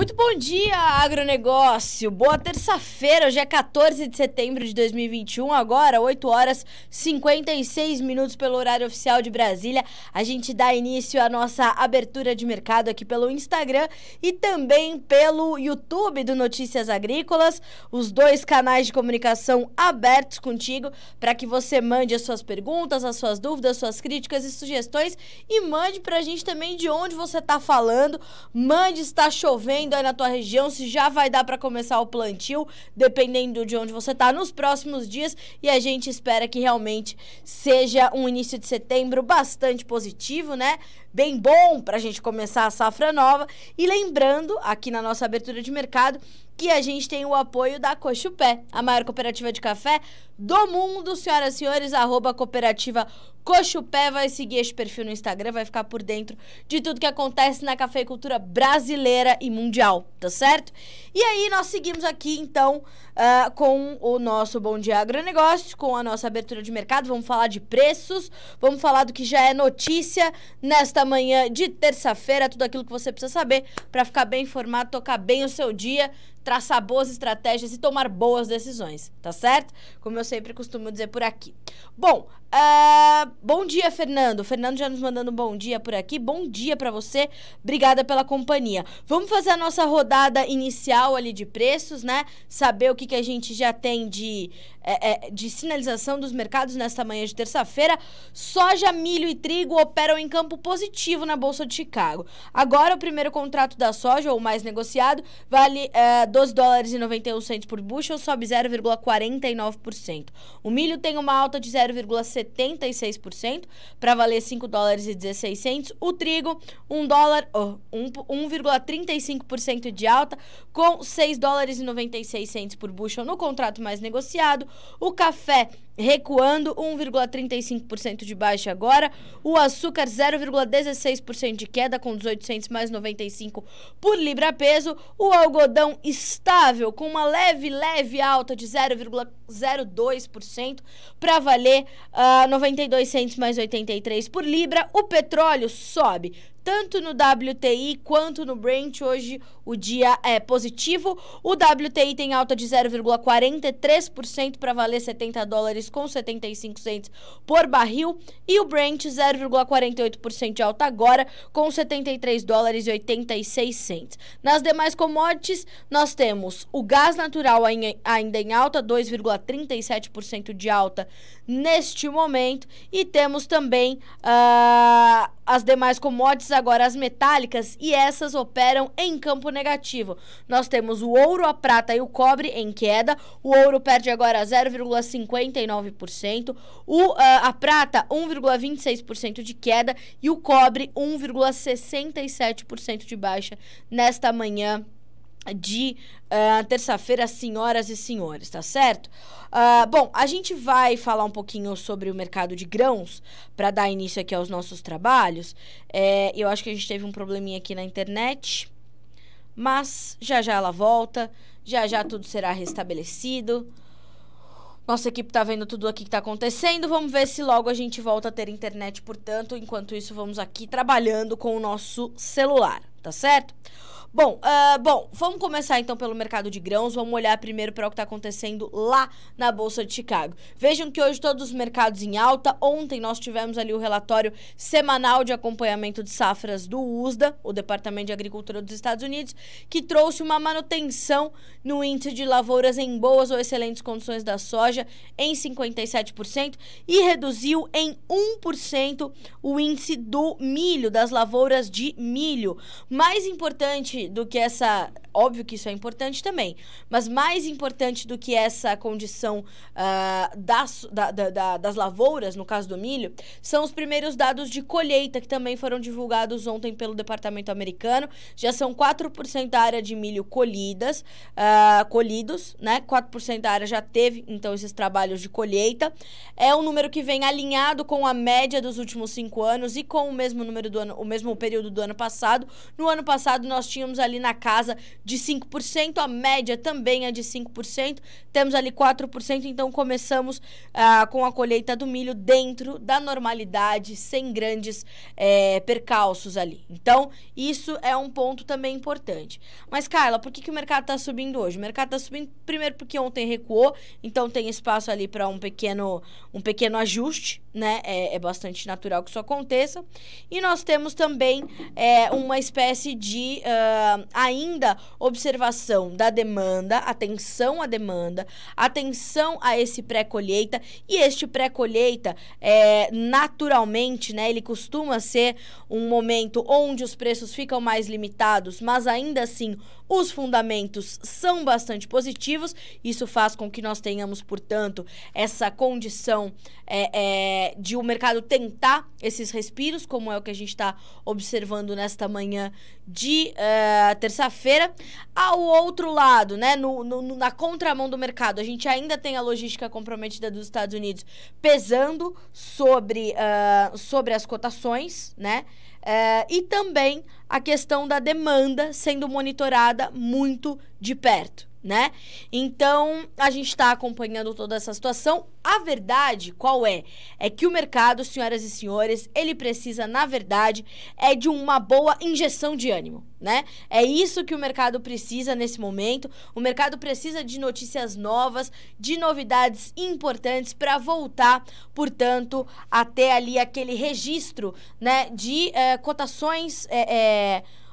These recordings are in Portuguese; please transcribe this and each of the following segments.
Muito bom dia, agronegócio! Boa terça-feira, hoje é 14 de setembro de 2021, agora 8 horas 56 minutos pelo horário oficial de Brasília. A gente dá início à nossa abertura de mercado aqui pelo Instagram e também pelo YouTube do Notícias Agrícolas, os dois canais de comunicação abertos contigo para que você mande as suas perguntas, as suas dúvidas, as suas críticas e sugestões e mande pra gente também de onde você tá falando, mande se está chovendo aí na tua região, se já vai dar para começar o plantio, dependendo de onde você tá nos próximos dias, e a gente espera que realmente seja um início de setembro bastante positivo, né? Bem bom pra gente começar a safra nova. E lembrando, aqui na nossa abertura de mercado, que a gente tem o apoio da Cochupé, a maior cooperativa de café do mundo. Senhoras e senhores, @cooperativa Cochupé, vai seguir este perfil no Instagram, vai ficar por dentro de tudo que acontece na cafeicultura brasileira e mundial, tá certo? E aí nós seguimos aqui então com o nosso Bom Dia Agronegócio, com a nossa abertura de mercado. Vamos falar de preços, vamos falar do que já é notícia nesta manhã de terça-feira, tudo aquilo que você precisa saber para ficar bem informado, tocar bem o seu dia, traçar boas estratégias e tomar boas decisões, tá certo? Como eu sempre costumo dizer por aqui. Bom, bom dia, Fernando. O Fernando já nos mandando um bom dia por aqui. Bom dia pra você. Obrigada pela companhia. Vamos fazer a nossa rodada inicial ali de preços, né? Saber o que a gente já tem de sinalização dos mercados nesta manhã de terça-feira. Soja, milho e trigo operam em campo positivo na Bolsa de Chicago. Agora, o primeiro contrato da soja, ou mais negociado, vale $12,91 por bushel, sobe 0,49%. O milho tem uma alta de 0,76% para valer $5,16. O trigo, $1,35% de alta, com $6,96 por bushel no contrato mais negociado. O café recuando, 1,35% de baixa agora. O açúcar, 0,16% de queda, com 18 mais 95 por libra-peso. O algodão estável, com uma leve alta de 0,02% para valer 92 mais 83 por libra. O petróleo sobe tanto no WTI quanto no Brent. Hoje o dia é positivo. O WTI tem alta de 0,43% para valer $70 com 75 cents por barril. E o Brent, 0,48% de alta agora, com $73,86. Nas demais commodities, nós temos o gás natural ainda em alta, 2,37% de alta neste momento. E temos também as demais commodities, agora as metálicas, e essas operam em campo negativo. Nós temos o ouro, a prata e o cobre em queda. O ouro perde agora 0,59%, a prata 1,26% de queda e o cobre 1,67% de baixa nesta manhã de terça-feira, senhoras e senhores, tá certo? Bom, a gente vai falar um pouquinho sobre o mercado de grãos para dar início aqui aos nossos trabalhos. Eu acho que a gente teve um probleminha aqui na internet, mas já ela volta, já tudo será restabelecido. Nossa equipe tá vendo tudo aqui que tá acontecendo. Vamos ver se logo a gente volta a ter internet, portanto, enquanto isso vamos aqui trabalhando com o nosso celular, tá certo? Bom, vamos começar então pelo mercado de grãos. Vamos olhar primeiro para o que está acontecendo lá na Bolsa de Chicago. Vejam que hoje todos os mercados em alta. Ontem nós tivemos ali o relatório semanal de acompanhamento de safras do USDA, o Departamento de Agricultura dos Estados Unidos, que trouxe uma manutenção no índice de lavouras em boas ou excelentes condições da soja em 57% e reduziu em 1% o índice do milho, das lavouras de milho. Mais importante do que essa, óbvio que isso é importante também, mas mais importante do que essa condição das lavouras, no caso do milho, são os primeiros dados de colheita que também foram divulgados ontem pelo Departamento americano. Já são 4% da área de milho colhidos, né? 4% da área já teve, então, esses trabalhos de colheita. É um número que vem alinhado com a média dos últimos 5 anos e com o mesmo número o mesmo período do ano passado. No ano passado, nós tínhamos estamos ali na casa de 5%, a média também é de 5%, temos ali 4%, então começamos com a colheita do milho dentro da normalidade, sem grandes percalços ali. Então, isso é um ponto também importante. Mas, Carla, por que o mercado está subindo hoje? O mercado está subindo primeiro porque ontem recuou, então tem espaço ali para um pequeno ajuste, né? É bastante natural que isso aconteça. E nós temos também uma espécie de ainda observação da demanda, atenção à demanda, atenção a esse pré-colheita. E este pré-colheita, naturalmente, né? Ele costuma ser um momento onde os preços ficam mais limitados, mas ainda assim os fundamentos são bastante positivos. Isso faz com que nós tenhamos, portanto, essa condição de o mercado tentar esses respiros, como é o que a gente está observando nesta manhã de terça-feira. Ao outro lado, né, na contramão do mercado, a gente ainda tem a logística comprometida dos Estados Unidos pesando sobre as cotações, né? E também a questão da demanda sendo monitorada muito de perto, né? Então, a gente está acompanhando toda essa situação. A verdade, qual é? É que o mercado, senhoras e senhores, ele precisa, na verdade, de uma boa injeção de ânimo, né? É isso que o mercado precisa nesse momento. O mercado precisa de notícias novas, de novidades importantes para voltar, portanto, até ali aquele registro, né, de cotações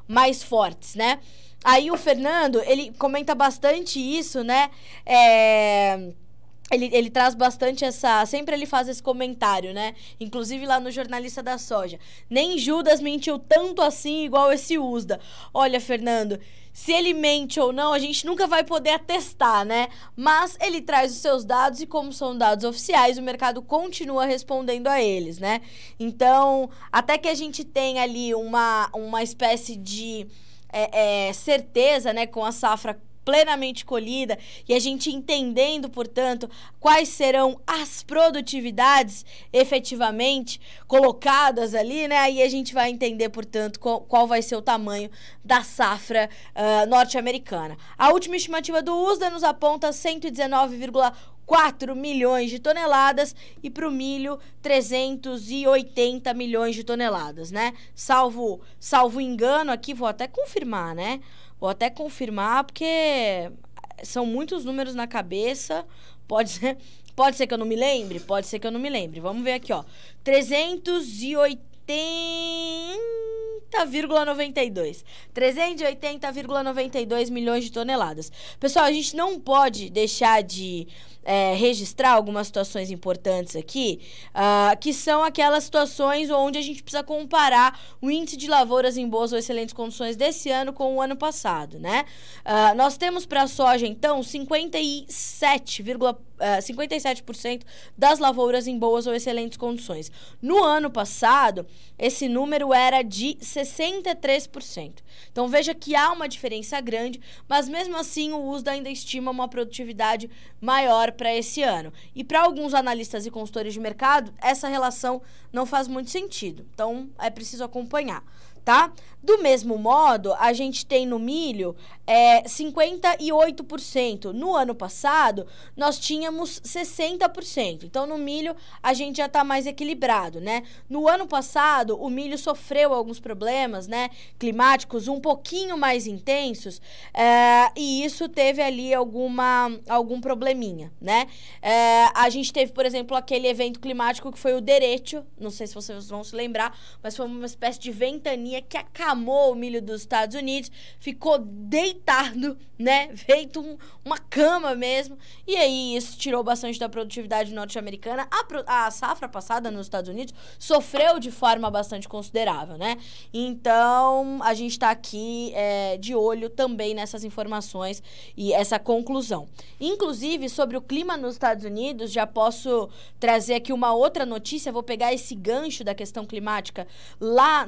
mais fortes, né? Aí o Fernando, ele comenta bastante isso, né? Ele traz bastante sempre ele faz esse comentário, né? Inclusive lá no Jornalista da Soja. Nem Judas mentiu tanto assim igual esse USDA. Olha, Fernando, se ele mente ou não, a gente nunca vai poder atestar, né? Mas ele traz os seus dados e como são dados oficiais, o mercado continua respondendo a eles, né? Então, até que a gente tenha ali uma espécie de certeza, né, com a safra plenamente colhida e a gente entendendo, portanto, quais serão as produtividades efetivamente colocadas ali, né? Aí a gente vai entender, portanto, qual vai ser o tamanho da safra norte-americana. A última estimativa do USDA nos aponta 119,4 milhões de toneladas e para o milho 380 milhões de toneladas, né? Salvo engano aqui, vou até confirmar, né? Vou até confirmar porque são muitos números na cabeça. Pode ser que eu não me lembre? Pode ser que eu não me lembre. Vamos ver aqui, ó. 380,92 milhões de toneladas. Pessoal, a gente não pode deixar de registrar algumas situações importantes aqui, que são aquelas situações onde a gente precisa comparar o índice de lavouras em boas ou excelentes condições desse ano com o ano passado, né? Nós temos para a soja, então, 57% das lavouras em boas ou excelentes condições. No ano passado, esse número era de 63%. Então, veja que há uma diferença grande, mas mesmo assim o USDA ainda estima uma produtividade maior para esse ano. E para alguns analistas e consultores de mercado, essa relação não faz muito sentido. Então, é preciso acompanhar, tá? Do mesmo modo, a gente tem no milho 58%. No ano passado, nós tínhamos 60%. Então, no milho, a gente já está mais equilibrado, né? No ano passado, o milho sofreu alguns problemas, né, climáticos um pouquinho mais intensos, e isso teve ali algum probleminha, né? A gente teve, por exemplo, aquele evento climático que foi o derecho, não sei se vocês vão se lembrar, mas foi uma espécie de ventania que acamou o milho dos Estados Unidos, ficou deitado, né, feito uma cama mesmo, e aí isso tirou bastante da produtividade norte-americana. A safra passada nos Estados Unidos sofreu de forma bastante considerável, né? Então, a gente está aqui de olho também nessas informações e essa conclusão. Inclusive, sobre o clima nos Estados Unidos, já posso trazer aqui uma outra notícia, vou pegar esse gancho da questão climática lá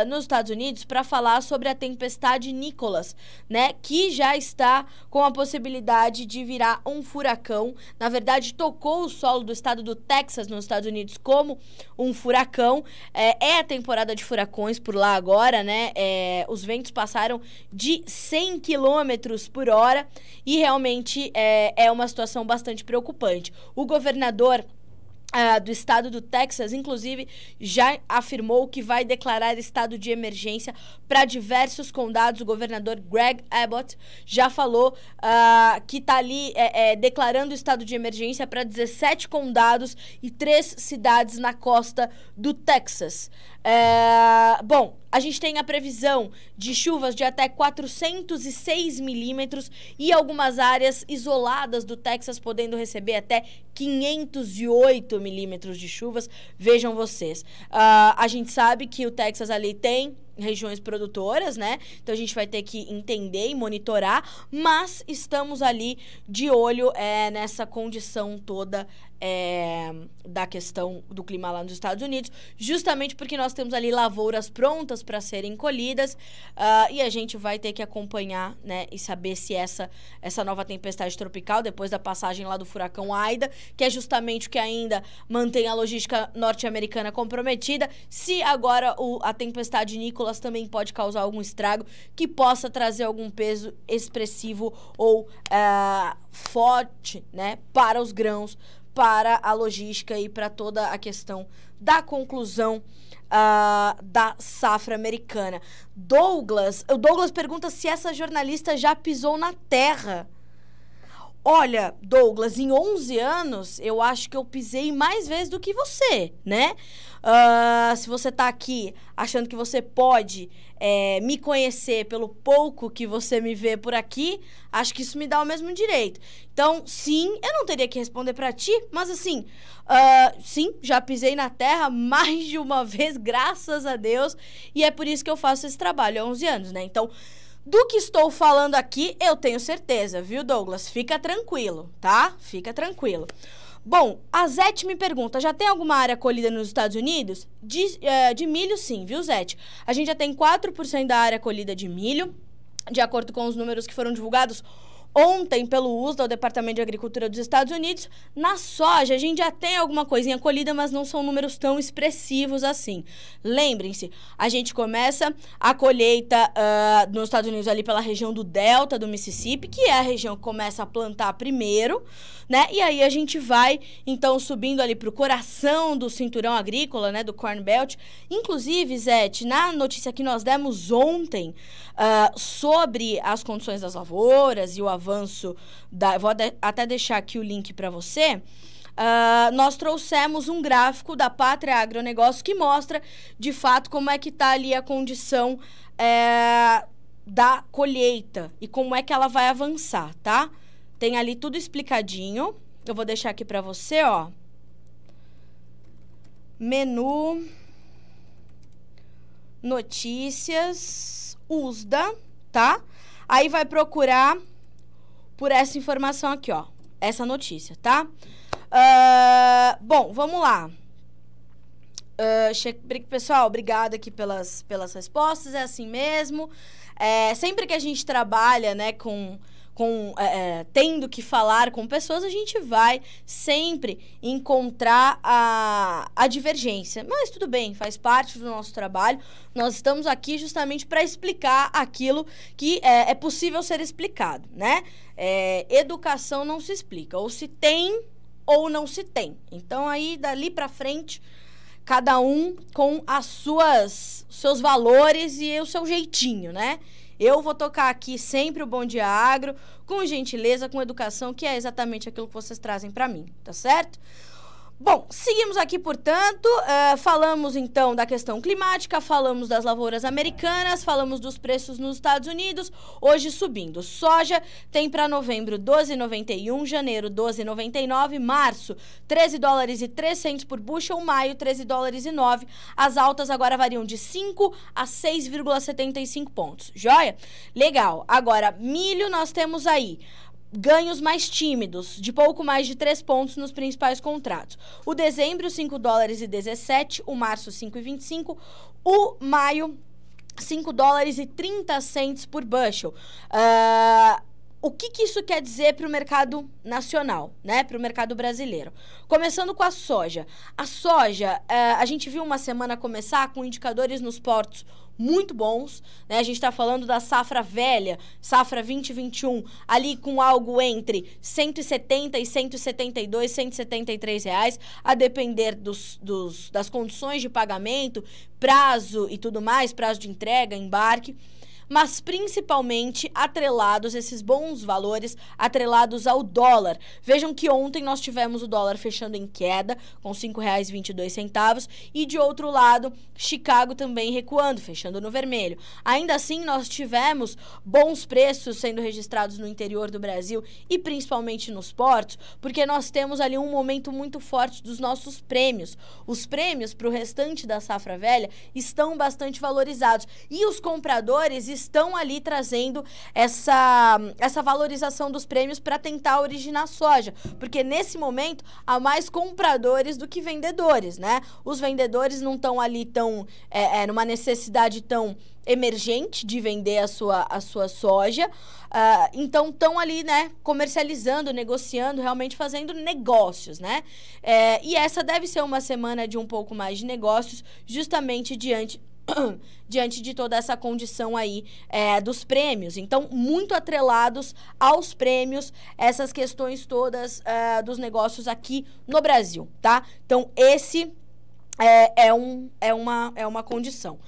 nos Estados Unidos para falar sobre a tempestade Nicholas, né? Que já está com a possibilidade de virar um furacão. Na verdade, tocou o solo do estado do Texas, nos Estados Unidos, como um furacão. É a temporada de furacões por lá agora, né? Os ventos passaram de 100 km por hora e realmente é uma situação bastante preocupante. O governador do estado do Texas, inclusive, já afirmou que vai declarar estado de emergência para diversos condados. O governador Greg Abbott já falou que está ali declarando estado de emergência para 17 condados e 3 cidades na costa do Texas. Bom, a gente tem a previsão de chuvas de até 406 milímetros e algumas áreas isoladas do Texas podendo receber até 508 milímetros de chuvas. Vejam vocês. A gente sabe que o Texas ali tem regiões produtoras, né? Então a gente vai ter que entender e monitorar, mas estamos ali de olho nessa condição toda da questão do clima lá nos Estados Unidos, justamente porque nós temos ali lavouras prontas para serem colhidas, e a gente vai ter que acompanhar, né, e saber se essa nova tempestade tropical, depois da passagem lá do furacão Aida, que é justamente o que ainda mantém a logística norte-americana comprometida, se agora a tempestade Nicholas também pode causar algum estrago que possa trazer algum peso expressivo ou forte, né, para os grãos, para a logística e para toda a questão da conclusão da safra americana. O Douglas pergunta se essa jornalista já pisou na terra. Olha, Douglas, em 11 anos, eu acho que eu pisei mais vezes do que você, né? Se você tá aqui achando que você pode me conhecer pelo pouco que você me vê por aqui, acho que isso me dá o mesmo direito. Então, sim, eu não teria que responder pra ti, mas assim, sim, já pisei na terra mais de uma vez, graças a Deus, e é por isso que eu faço esse trabalho há 11 anos, né? Então, do que estou falando aqui, eu tenho certeza, viu, Douglas? Fica tranquilo, tá? Fica tranquilo. Bom, a Zete me pergunta, já tem alguma área colhida nos Estados Unidos? De milho, sim, viu, Zete? A gente já tem 4% da área colhida de milho, de acordo com os números que foram divulgados ontem pelo USDA, o Departamento de Agricultura dos Estados Unidos. Na soja, a gente já tem alguma coisinha colhida, mas não são números tão expressivos assim. Lembrem-se, a gente começa a colheita nos Estados Unidos ali pela região do Delta do Mississippi, que é a região que começa a plantar primeiro, né? E aí a gente vai, então, subindo ali para o coração do cinturão agrícola, né? Do Corn Belt. Inclusive, Zete, na notícia que nós demos ontem sobre as condições das lavouras e o avanço vou até deixar aqui o link para você. Nós trouxemos um gráfico da Pátria Agronegócio que mostra, de fato, como é que está ali a condição da colheita e como é que ela vai avançar, tá? Tem ali tudo explicadinho. Eu vou deixar aqui para você, ó. Menu, notícias, USDA, tá? Aí vai procurar por essa informação aqui, ó. Essa notícia, tá? Bom, vamos lá. Pessoal, obrigada aqui pelas respostas. É assim mesmo. Sempre que a gente trabalha, né, tendo que falar com pessoas, a gente vai sempre encontrar a divergência. Mas tudo bem, faz parte do nosso trabalho. Nós estamos aqui justamente para explicar aquilo que é possível ser explicado, né? Educação não se explica, ou se tem ou não se tem. Então, aí, dali para frente, cada um com seus valores e o seu jeitinho, né? Eu vou tocar aqui sempre o Bom Dia Agro, com gentileza, com educação, que é exatamente aquilo que vocês trazem para mim, tá certo? Bom, seguimos aqui, portanto, falamos então da questão climática, falamos das lavouras americanas, falamos dos preços nos Estados Unidos, hoje subindo. Soja tem para novembro $12,91, janeiro $12,99, março $13,03 por bushel, maio $13,09. As altas agora variam de 5 a 6,75 pontos. Joia? Legal. Agora, milho nós temos aí ganhos mais tímidos, de pouco mais de 3 pontos nos principais contratos. O dezembro, 5 dólares e 17, o março, 5,25, o maio, 5 dólares e 30 cents por bushel. O que isso quer dizer para o mercado nacional, né? Para o mercado brasileiro? Começando com a soja. A soja, a gente viu uma semana começar com indicadores nos portos muito bons, né? A gente está falando da safra velha, safra 2021, ali com algo entre 170 e 172, 173 reais, a depender das condições de pagamento, prazo e tudo mais, prazo de entrega, embarque, mas principalmente atrelados, esses bons valores, atrelados ao dólar. Vejam que ontem nós tivemos o dólar fechando em queda, com R$ 5,22, e de outro lado, Chicago também recuando, fechando no vermelho. Ainda assim, nós tivemos bons preços sendo registrados no interior do Brasil e principalmente nos portos, porque nós temos ali um momento muito forte dos nossos prêmios. Os prêmios para o restante da safra velha estão bastante valorizados e os compradores estão ali trazendo essa valorização dos prêmios para tentar originar soja, porque nesse momento há mais compradores do que vendedores, né? Os vendedores não estão ali tão numa necessidade tão emergente de vender a sua soja, então estão ali, né, comercializando, negociando, realmente fazendo negócios, né? E essa deve ser uma semana de um pouco mais de negócios, justamente diante de toda essa condição aí dos prêmios. Então, muito atrelados aos prêmios, essas questões todas dos negócios aqui no Brasil, tá? Então, esse é uma condição.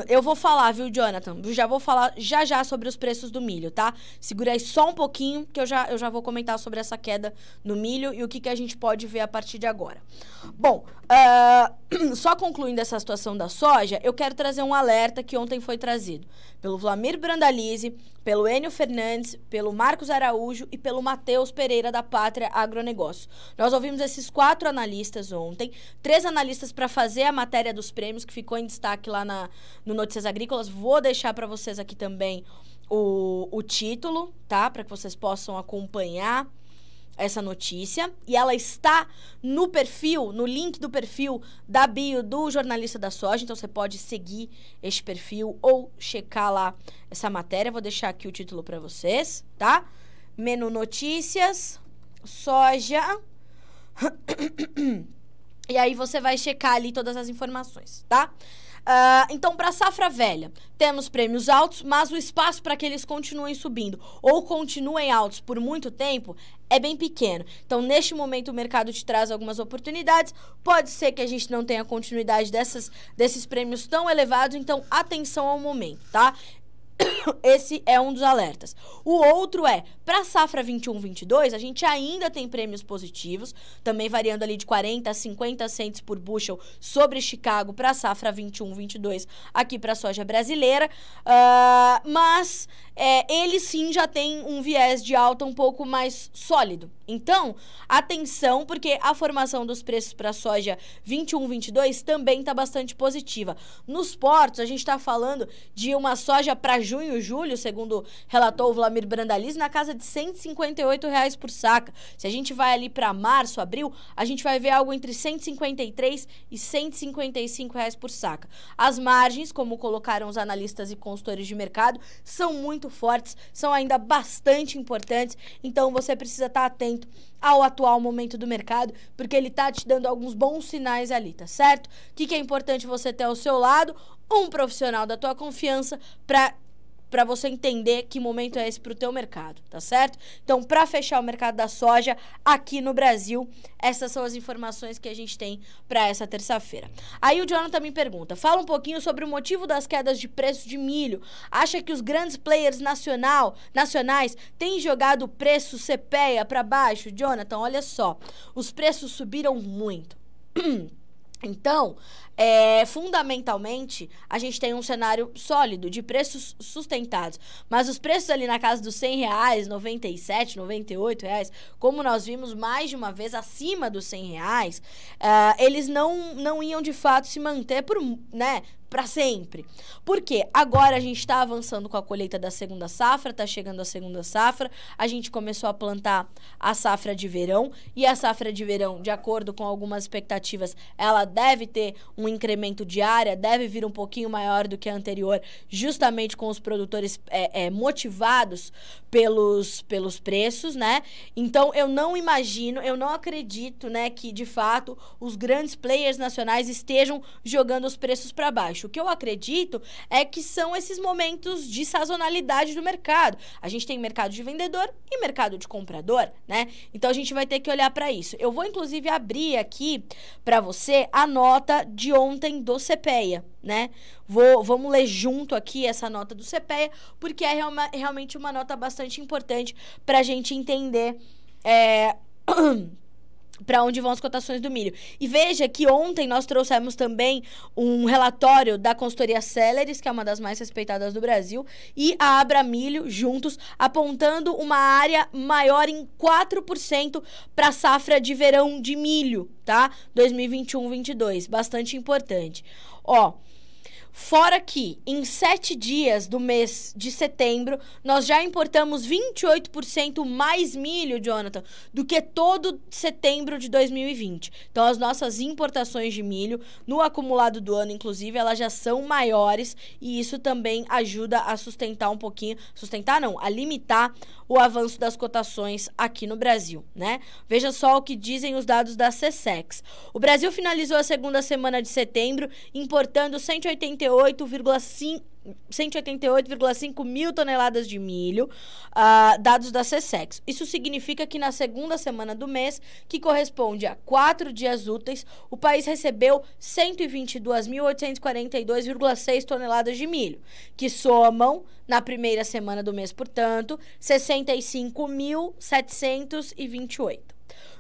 Eu vou falar, viu, Jonathan? Eu já vou falar já sobre os preços do milho, tá? Segura aí só um pouquinho que eu já vou comentar sobre essa queda no milho e o que a gente pode ver a partir de agora. Bom, só concluindo essa situação da soja, eu quero trazer um alerta que ontem foi trazido pelo Vlamir Brandalize, pelo Enio Fernandes, pelo Marcos Araújo e pelo Matheus Pereira da Pátria Agronegócio. Nós ouvimos esses 4 analistas ontem, 3 analistas para fazer a matéria dos prêmios, que ficou em destaque lá no Notícias Agrícolas. Vou deixar para vocês aqui também o título, tá? Para que vocês possam acompanhar essa notícia, e ela está no perfil, no link do perfil da bio do Jornalista da Soja, então você pode seguir este perfil ou checar lá essa matéria. Vou deixar aqui o título para vocês, tá? Menu Notícias, Soja, e aí você vai checar ali todas as informações, tá? Então, para a safra velha, temos prêmios altos, mas o espaço para que eles continuem subindo ou continuem altos por muito tempo é bem pequeno. Então, neste momento, o mercado te traz algumas oportunidades. Pode ser que a gente não tenha continuidade desses prêmios tão elevados, então, atenção ao momento, tá? Esse é um dos alertas. O outro para a safra 21-22, a gente ainda tem prêmios positivos, também variando ali de 40 a 50 cents por bushel sobre Chicago para a safra 21-22 aqui para a soja brasileira, mas ele sim já tem um viés de alta um pouco mais sólido. Então, atenção, porque a formação dos preços para a soja 21-22 também está bastante positiva. Nos portos, a gente está falando de uma soja para junho e julho, segundo relatou o Vlamir Brandalize, na casa de R$ 158 por saca. Se a gente vai ali para março, abril, a gente vai ver algo entre 153 e 155 reais por saca. As margens, como colocaram os analistas e consultores de mercado, são muito fortes, são ainda bastante importantes, então você precisa estar atento ao atual momento do mercado, porque ele tá te dando alguns bons sinais ali, tá certo? O que é importante você ter ao seu lado? Um profissional da tua confiança para você entender que momento é esse pro teu mercado, tá certo? Então, para fechar o mercado da soja aqui no Brasil, essas são as informações que a gente tem para essa terça-feira. Aí o Jonathan me pergunta, fala um pouquinho sobre o motivo das quedas de preço de milho. Acha que os grandes players nacionais têm jogado o preço CPEA para baixo? Jonathan, olha só, os preços subiram muito. Então, fundamentalmente, a gente tem um cenário sólido de preços sustentados, mas os preços ali na casa dos R$100, 97, 98 reais, como nós vimos mais de uma vez acima dos R$100, eles não iam de fato se manter para sempre. Porque agora a gente está avançando com a colheita da segunda safra, está chegando a segunda safra, a gente começou a plantar a safra de verão, e a safra de verão, de acordo com algumas expectativas, ela deve ter um incremento de área, deve vir um pouquinho maior do que a anterior, justamente com os produtores motivados pelos preços, né? Então, eu não imagino, eu não acredito, né, que, de fato, os grandes players nacionais estejam jogando os preços para baixo. O que eu acredito é que são esses momentos de sazonalidade do mercado. A gente tem mercado de vendedor e mercado de comprador, né? Então a gente vai ter que olhar para isso. Eu vou inclusive abrir aqui para você a nota de ontem do CPEA, né? Vamos ler junto aqui essa nota do CPEA, porque é realmente uma nota bastante importante para a gente entender para onde vão as cotações do milho. E veja que ontem nós trouxemos também um relatório da consultoria Celeris, que é uma das mais respeitadas do Brasil, e a Abra Milho, juntos, apontando uma área maior em 4% para a safra de verão de milho, tá? 2021-22, bastante importante. Ó, fora que, em 7 dias do mês de setembro, nós já importamos 28% mais milho, Jonathan, do que todo setembro de 2020. Então, as nossas importações de milho, no acumulado do ano, inclusive, elas já são maiores, e isso também ajuda a sustentar um pouquinho, a limitar o avanço das cotações aqui no Brasil, né? Veja só o que dizem os dados da SECEX. O Brasil finalizou a segunda semana de setembro importando 188,5 mil toneladas de milho, dados da SECEX. Isso significa que na segunda semana do mês, que corresponde a 4 dias úteis, o país recebeu 122.842,6 toneladas de milho, que somam, na primeira semana do mês, portanto, 65.728.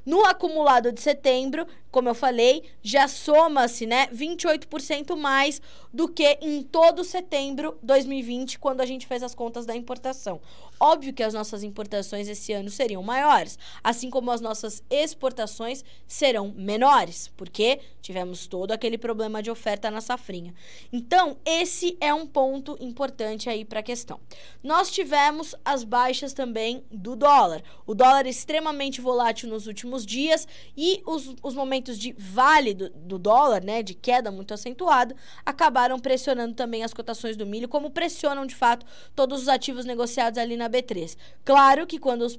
No acumulado de setembro, como eu falei, já soma-se, né, 28% mais do que em todo setembro de 2020, quando a gente fez as contas da importação. Óbvio que as nossas importações esse ano seriam maiores, assim como as nossas exportações serão menores, porque tivemos todo aquele problema de oferta na safrinha. Então, esse é um ponto importante aí para a questão. Nós tivemos as baixas também do dólar. O dólar extremamente volátil nos últimos dias, e os momentos de vale do dólar, né, de queda muito acentuada, acabaram pressionando também as cotações do milho, como pressionam, de fato, todos os ativos negociados ali na B3. Claro que quando os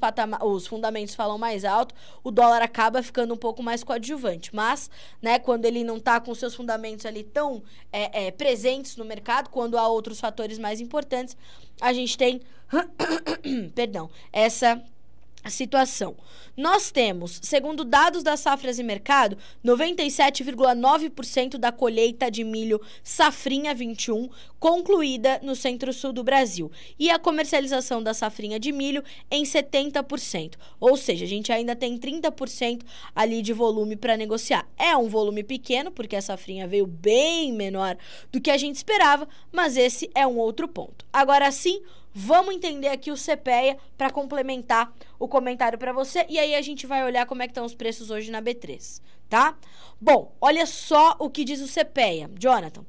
fundamentos falam mais alto, o dólar acaba ficando um pouco mais coadjuvante, mas, né, quando ele não está com seus fundamentos ali tão presentes no mercado, quando há outros fatores mais importantes, a gente tem, perdão, essa situação. Nós temos, segundo dados das safras e mercado, 97,9% da colheita de milho safrinha 21 concluída no centro-sul do Brasil, e a comercialização da safrinha de milho em 70%. Ou seja, a gente ainda tem 30% ali de volume para negociar. É um volume pequeno, porque a safrinha veio bem menor do que a gente esperava, mas esse é um outro ponto. Agora sim, vamos entender aqui o CPEA para complementar o comentário para você, e aí a gente vai olhar como é que estão os preços hoje na B3, tá? Bom, olha só o que diz o CPEA, Jonathan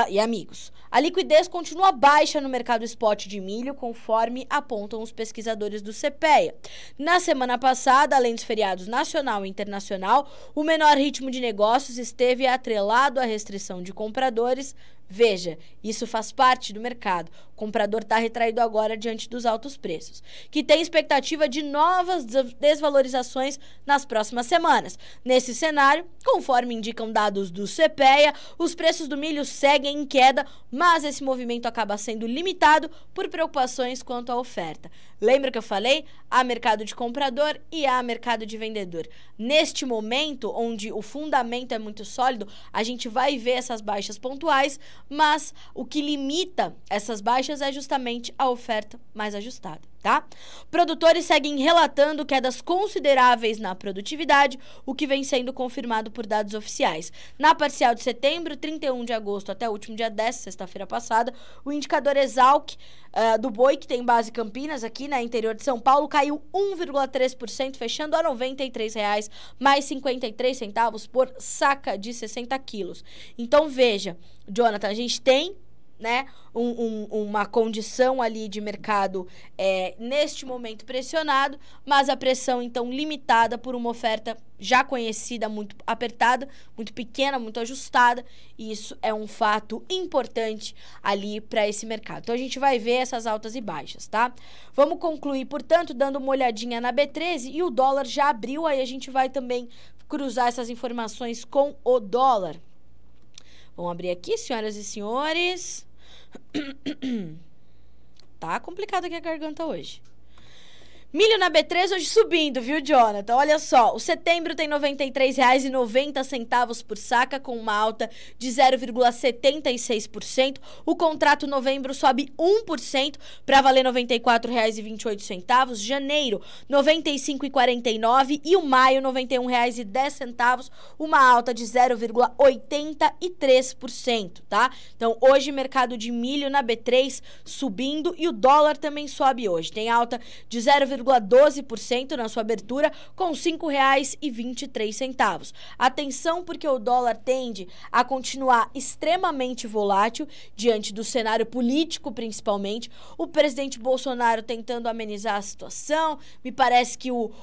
e amigos. A liquidez continua baixa no mercado spot de milho, conforme apontam os pesquisadores do CPEA. Na semana passada, além dos feriados nacional e internacional, o menor ritmo de negócios esteve atrelado à restrição de compradores. Veja, isso faz parte do mercado. O comprador está retraído agora diante dos altos preços, que tem expectativa de novas desvalorizações nas próximas semanas. Nesse cenário, conforme indicam dados do CPEA, os preços do milho seguem em queda, mas esse movimento acaba sendo limitado por preocupações quanto à oferta. Lembra que eu falei? Há mercado de comprador e há mercado de vendedor. Neste momento, onde o fundamento é muito sólido, a gente vai ver essas baixas pontuais, mas o que limita essas baixas é justamente a oferta mais ajustada. tá? Produtores seguem relatando quedas consideráveis na produtividade, o que vem sendo confirmado por dados oficiais. Na parcial de setembro, 31 de agosto até o último dia 10, sexta-feira passada, o indicador Exalc do boi, que tem base Campinas, aqui na interior de São Paulo, caiu 1,3%, fechando a R$ 93,00 mais 53 centavos por saca de 60 quilos. Então, veja, Jonathan, a gente tem, né, uma condição ali de mercado neste momento pressionado, mas a pressão então limitada por uma oferta já conhecida, muito apertada, muito pequena, muito ajustada, e isso é um fato importante ali para esse mercado. Então a gente vai ver essas altas e baixas, tá? Vamos concluir, portanto, dando uma olhadinha na B13, e o dólar já abriu, aí a gente vai também cruzar essas informações com o dólar. Vamos abrir aqui, senhoras e senhores. Tá complicado aqui a garganta hoje. Milho na B3 hoje subindo, viu, Jonathan? Olha só, o setembro tem R$ 93,90 por saca, com uma alta de 0,76%. O contrato novembro sobe 1% para valer R$ 94,28. Janeiro, R$ 95,49 e o maio, R$ 91,10, uma alta de 0,83%, tá? Então, hoje, mercado de milho na B3 subindo e o dólar também sobe hoje. Tem alta de 0,12% na sua abertura, com R$ 5,23. Atenção, porque o dólar tende a continuar extremamente volátil diante do cenário político, principalmente. O presidente Bolsonaro tentando amenizar a situação. Me parece que o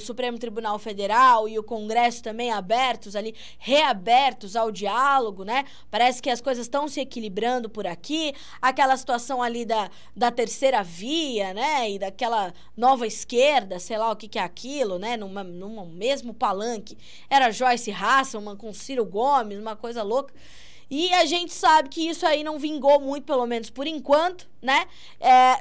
Supremo Tribunal Federal e o Congresso também abertos ali, reabertos ao diálogo, né? Parece que as coisas estão se equilibrando por aqui. Aquela situação ali da terceira via, né? E daquela nova esquerda, sei lá o que é aquilo, né? Num mesmo palanque. Era Joyce Hasselman com Ciro Gomes, uma coisa louca. E a gente sabe que isso aí não vingou muito, pelo menos por enquanto, né?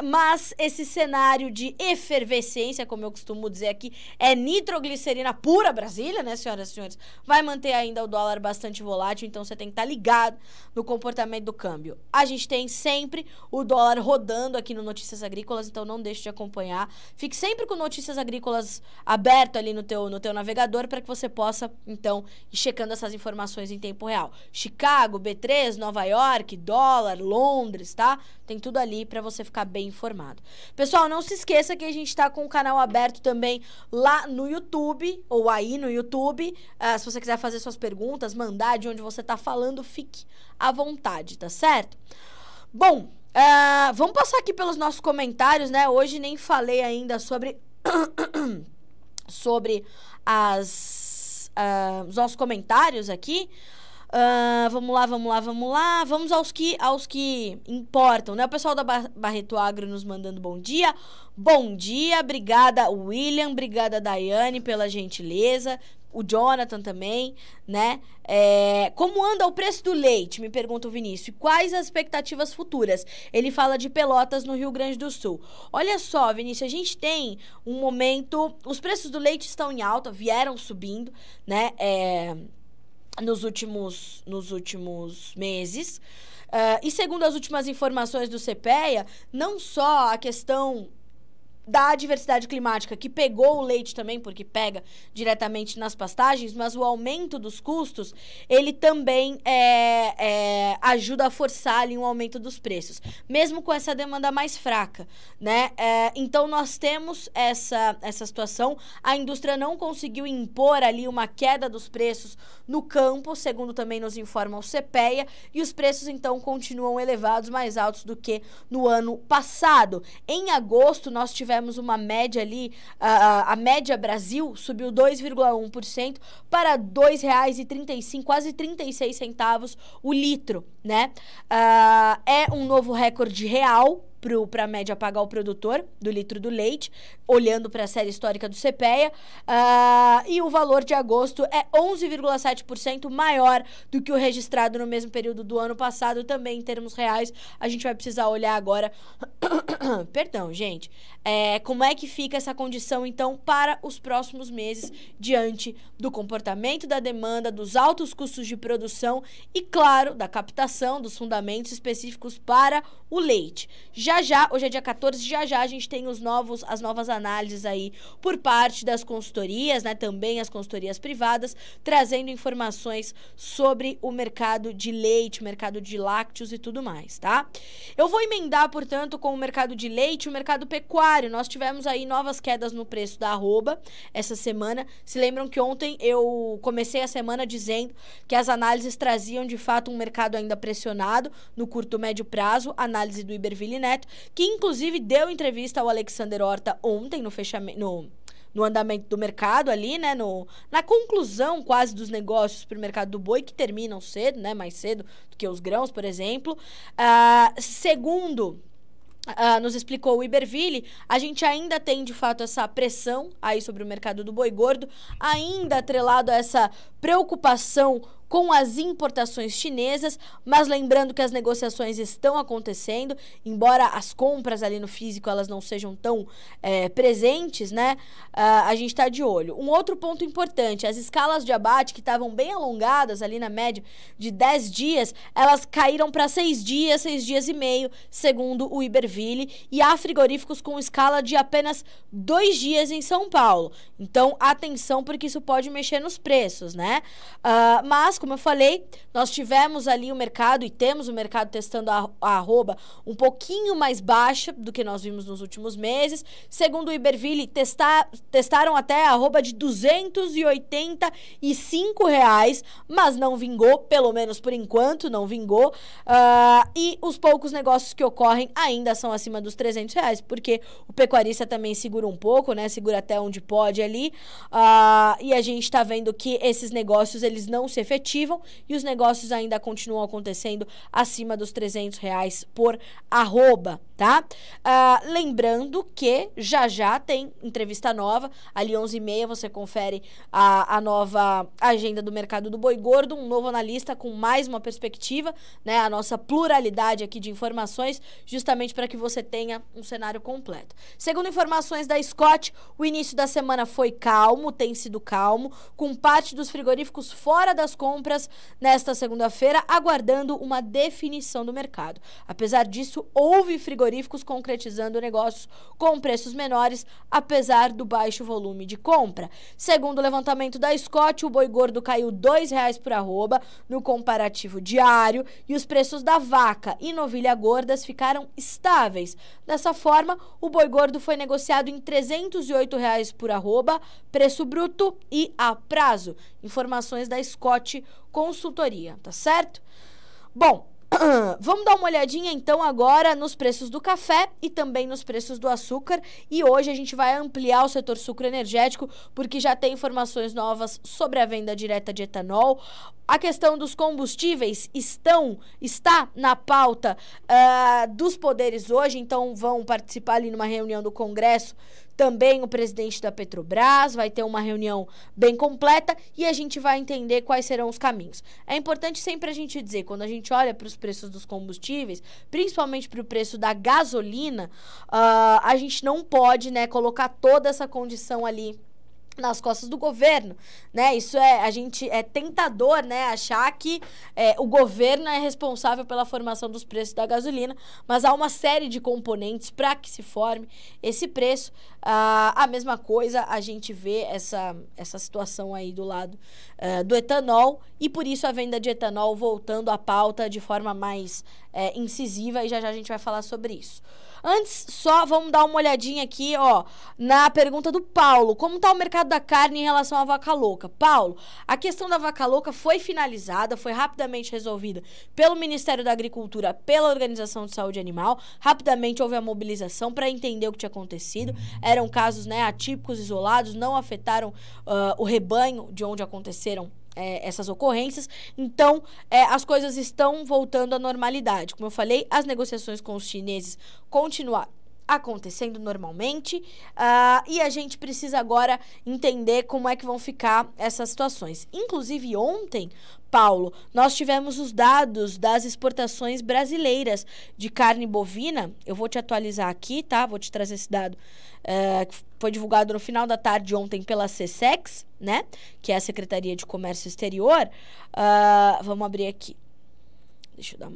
Mas esse cenário de efervescência, como eu costumo dizer aqui, é nitroglicerina pura Brasília, né, senhoras e senhores? Vai manter ainda o dólar bastante volátil, então você tem que estar ligado no comportamento do câmbio. A gente tem sempre o dólar rodando aqui no Notícias Agrícolas, então não deixe de acompanhar. Fique sempre com Notícias Agrícolas aberto ali no teu navegador para que você possa, então, ir checando essas informações em tempo real. Chicago, B3, Nova York, dólar, Londres, tá? Tem tudo ali para você ficar bem informado. Pessoal, não se esqueça que a gente tá com o canal aberto também lá no YouTube, ou aí no YouTube. Se você quiser fazer suas perguntas, mandar de onde você tá falando, fique à vontade, tá certo? Bom, vamos passar aqui pelos nossos comentários, né? Hoje nem falei ainda sobre os nossos comentários aqui. Vamos lá. Vamos aos que importam, né? O pessoal da Barreto Agro nos mandando bom dia. Bom dia, obrigada, William, obrigada, Daiane, pela gentileza. O Jonathan também, né? Como anda o preço do leite? Me pergunta o Vinícius. Quais as expectativas futuras? Ele fala de Pelotas, no Rio Grande do Sul. Olha só, Vinícius, a gente tem um momento... Os preços do leite estão em alta, vieram subindo, né? Nos últimos meses. E segundo as últimas informações do CPEA, não só a questão da diversidade climática, que pegou o leite também, porque pega diretamente nas pastagens, mas o aumento dos custos, ele também ajuda a forçar ali um aumento dos preços, mesmo com essa demanda mais fraca, né? Então, nós temos essa situação. A indústria não conseguiu impor ali uma queda dos preços no campo, segundo também nos informa o CPEA, e os preços, então, continuam elevados, mais altos do que no ano passado. Em agosto, nós tivemos uma média ali, a média Brasil subiu 2,1% para R$ 2,35, quase 36 centavos o litro, né? É um novo recorde real para a média pagar o produtor do litro do leite, olhando para a série histórica do CPEA, e o valor de agosto é 11,7% maior do que o registrado no mesmo período do ano passado, também em termos reais. A gente vai precisar olhar agora, perdão, gente, como é que fica essa condição, então, para os próximos meses, diante do comportamento da demanda, dos altos custos de produção e, claro, da captação dos fundamentos específicos para o leite. hoje é dia 14, já a gente tem as novas análises aí por parte das consultorias, né, também as consultorias privadas, trazendo informações sobre o mercado de leite, o mercado de lácteos e tudo mais, tá? Eu vou emendar, portanto, com o mercado de leite e o mercado pecuário. Nós tivemos aí novas quedas no preço da arroba essa semana. Se lembram que ontem eu comecei a semana dizendo que as análises traziam, de fato, um mercado ainda pressionado no curto e médio prazo, análise do Iberville Neto, que inclusive deu entrevista ao Alexander Horta ontem no fechamento, no andamento do mercado ali, né, na conclusão quase dos negócios para o mercado do boi, que terminam cedo, né, mais cedo do que os grãos, por exemplo. Segundo nos explicou o Iberville, a gente ainda tem, de fato, essa pressão aí sobre o mercado do boi gordo, ainda atrelado a essa preocupação com as importações chinesas, mas lembrando que as negociações estão acontecendo, embora as compras ali no físico elas não sejam tão presentes, né? A gente está de olho. Um outro ponto importante, as escalas de abate que estavam bem alongadas ali na média de 10 dias, elas caíram para 6 dias e meio, segundo o Iberville, e há frigoríficos com escala de apenas 2 dias em São Paulo. Então, atenção, porque isso pode mexer nos preços, né? Mas, como eu falei, nós tivemos ali o mercado e temos o mercado testando a arroba um pouquinho mais baixa do que nós vimos nos últimos meses. Segundo o Iberville, testaram até a arroba de R$285, mas não vingou, pelo menos por enquanto não vingou. E os poucos negócios que ocorrem ainda são acima dos R$300, porque o pecuarista também segura um pouco, né? Segura até onde pode ali. E a gente está vendo que esses negócios, eles não se efetivam e os negócios ainda continuam acontecendo acima dos R$300 por arroba, tá? Lembrando que já tem entrevista nova, ali 11h30 você confere a nova agenda do mercado do boi gordo, um novo analista com mais uma perspectiva, né? A nossa pluralidade aqui de informações, justamente para que você tenha um cenário completo. Segundo informações da Scott, o início da semana foi calmo, tem sido calmo, com parte dos frigoríficos fora das compras nesta segunda-feira, aguardando uma definição do mercado. Apesar disso, houve frigoríficos concretizando negócios com preços menores, apesar do baixo volume de compra. Segundo o levantamento da Scott, o boi gordo caiu R$2 por arroba no comparativo diário e os preços da vaca e novilha gordas ficaram estáveis. Dessa forma, o boi gordo foi negociado em R$308 por arroba, preço bruto e a prazo. Informações da Scott Consultoria, tá certo? Bom, vamos dar uma olhadinha então agora nos preços do café e também nos preços do açúcar, e hoje a gente vai ampliar o setor sucro energético porque já tem informações novas sobre a venda direta de etanol. A questão dos combustíveis está na pauta dos poderes hoje, então vão participar ali numa reunião do Congresso também o presidente da Petrobras, vai ter uma reunião bem completa e a gente vai entender quais serão os caminhos. É importante sempre a gente dizer, quando a gente olha para os preços dos combustíveis, principalmente para o preço da gasolina, a gente não pode, né, colocar toda essa condição ali nas costas do governo, né? Isso é tentador, né? Achar que o governo é responsável pela formação dos preços da gasolina, mas há uma série de componentes para que se forme esse preço. A mesma coisa, a gente vê essa situação aí do lado do etanol, e por isso a venda de etanol voltando à pauta de forma mais incisiva, e já a gente vai falar sobre isso. Antes, só vamos dar uma olhadinha aqui, ó, na pergunta do Paulo. Como está o mercado da carne em relação à vaca louca? Paulo, a questão da vaca louca foi finalizada, foi rapidamente resolvida pelo Ministério da Agricultura, pela Organização de Saúde Animal. Rapidamente houve a mobilização para entender o que tinha acontecido. Eram casos, né, atípicos, isolados, não afetaram o rebanho de onde aconteceram essas ocorrências. Então, as coisas estão voltando à normalidade. Como eu falei, as negociações com os chineses continuaram acontecendo normalmente, e a gente precisa agora entender como é que vão ficar essas situações. Inclusive, ontem, Paulo, nós tivemos os dados das exportações brasileiras de carne bovina. Eu vou te atualizar aqui, tá? Vou te trazer esse dado que foi divulgado no final da tarde ontem pela SECEX, né? Que é a Secretaria de Comércio Exterior. Vamos abrir aqui. Deixa eu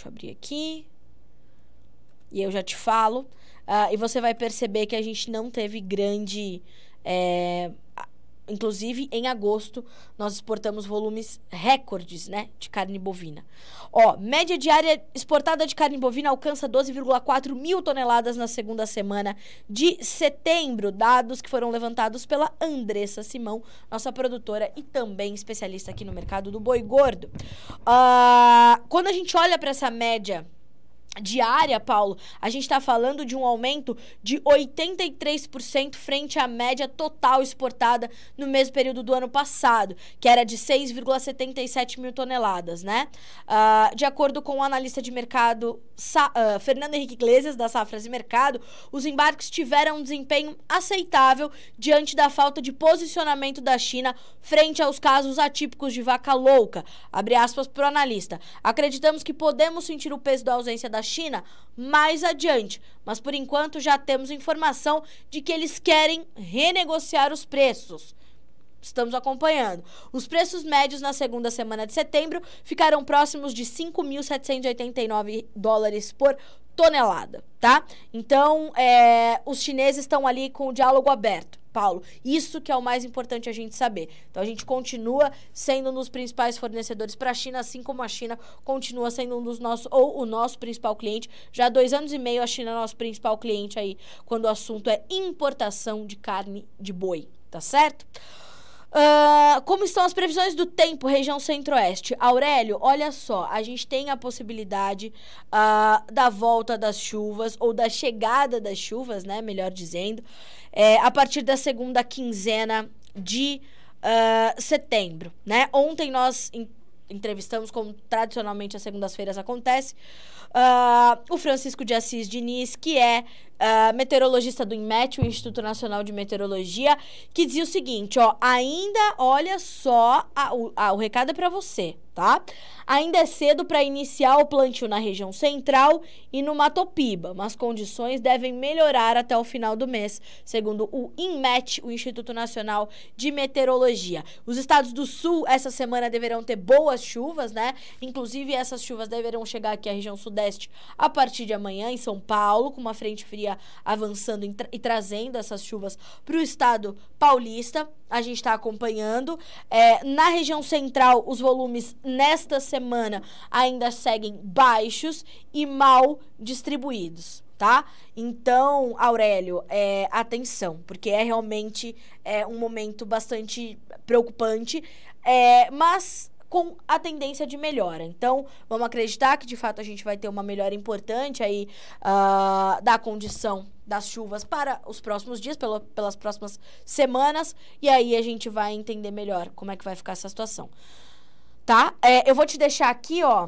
abrir aqui. e eu já te falo, e você vai perceber que a gente não teve grande... Inclusive, em agosto, nós exportamos volumes recordes, né, de carne bovina. Ó, média diária exportada de carne bovina alcança 12,4 mil toneladas na segunda semana de setembro, dados que foram levantados pela Andressa Simão, nossa produtora e também especialista aqui no mercado do boi gordo. Quando a gente olha para essa média diária, Paulo, a gente está falando de um aumento de 83% frente à média total exportada no mesmo período do ano passado, que era de 6,77 mil toneladas, né? De acordo com o analista de mercado Fernando Henrique Iglesias, da Safras e Mercado, os embarques tiveram um desempenho aceitável diante da falta de posicionamento da China frente aos casos atípicos de vaca louca. Abre aspas para o analista. Acreditamos que podemos sentir o peso da ausência da China mais adiante, mas por enquanto já temos informação de que eles querem renegociar os preços. Estamos acompanhando. Os preços médios na segunda semana de setembro ficaram próximos de 5.789 dólares por tonelada, tá? Então, os chineses estão ali com o diálogo aberto, Paulo. Isso que é o mais importante a gente saber. Então, a gente continua sendo um dos principais fornecedores para a China, assim como a China continua sendo um dos nossos, ou o nosso principal cliente. Já há 2 anos e meio, a China é nosso principal cliente aí, quando o assunto é importação de carne de boi, tá certo? Como estão as previsões do tempo, região centro-oeste? Aurélio, olha só, a gente tem a possibilidade da volta das chuvas, ou da chegada das chuvas, né, melhor dizendo, a partir da segunda quinzena de setembro, né? Ontem nós entrevistamos, como tradicionalmente às segundas-feiras acontece, o Francisco de Assis Diniz, que é meteorologista do INMET, o Instituto Nacional de Meteorologia, que dizia o seguinte, ó, ainda, olha só, o recado é para você, tá? Ainda é cedo para iniciar o plantio na região central e no Mato Piba, mas condições devem melhorar até o final do mês, segundo o INMET, o Instituto Nacional de Meteorologia. Os estados do sul, essa semana, deverão ter boas chuvas, né? Inclusive, essas chuvas deverão chegar aqui à região sudeste a partir de amanhã, em São Paulo, com uma frente fria avançando e trazendo essas chuvas para o estado paulista. A gente está acompanhando. Na região central, os volumes nesta semana ainda seguem baixos e mal distribuídos, tá? Então, Aurélio, atenção, porque é realmente um momento bastante preocupante, mas com a tendência de melhora. Então, vamos acreditar que, de fato, a gente vai ter uma melhora importante aí da condição das chuvas para os próximos dias, pelas próximas semanas, e aí a gente vai entender melhor como é que vai ficar essa situação. Tá? Eu vou te deixar aqui, ó,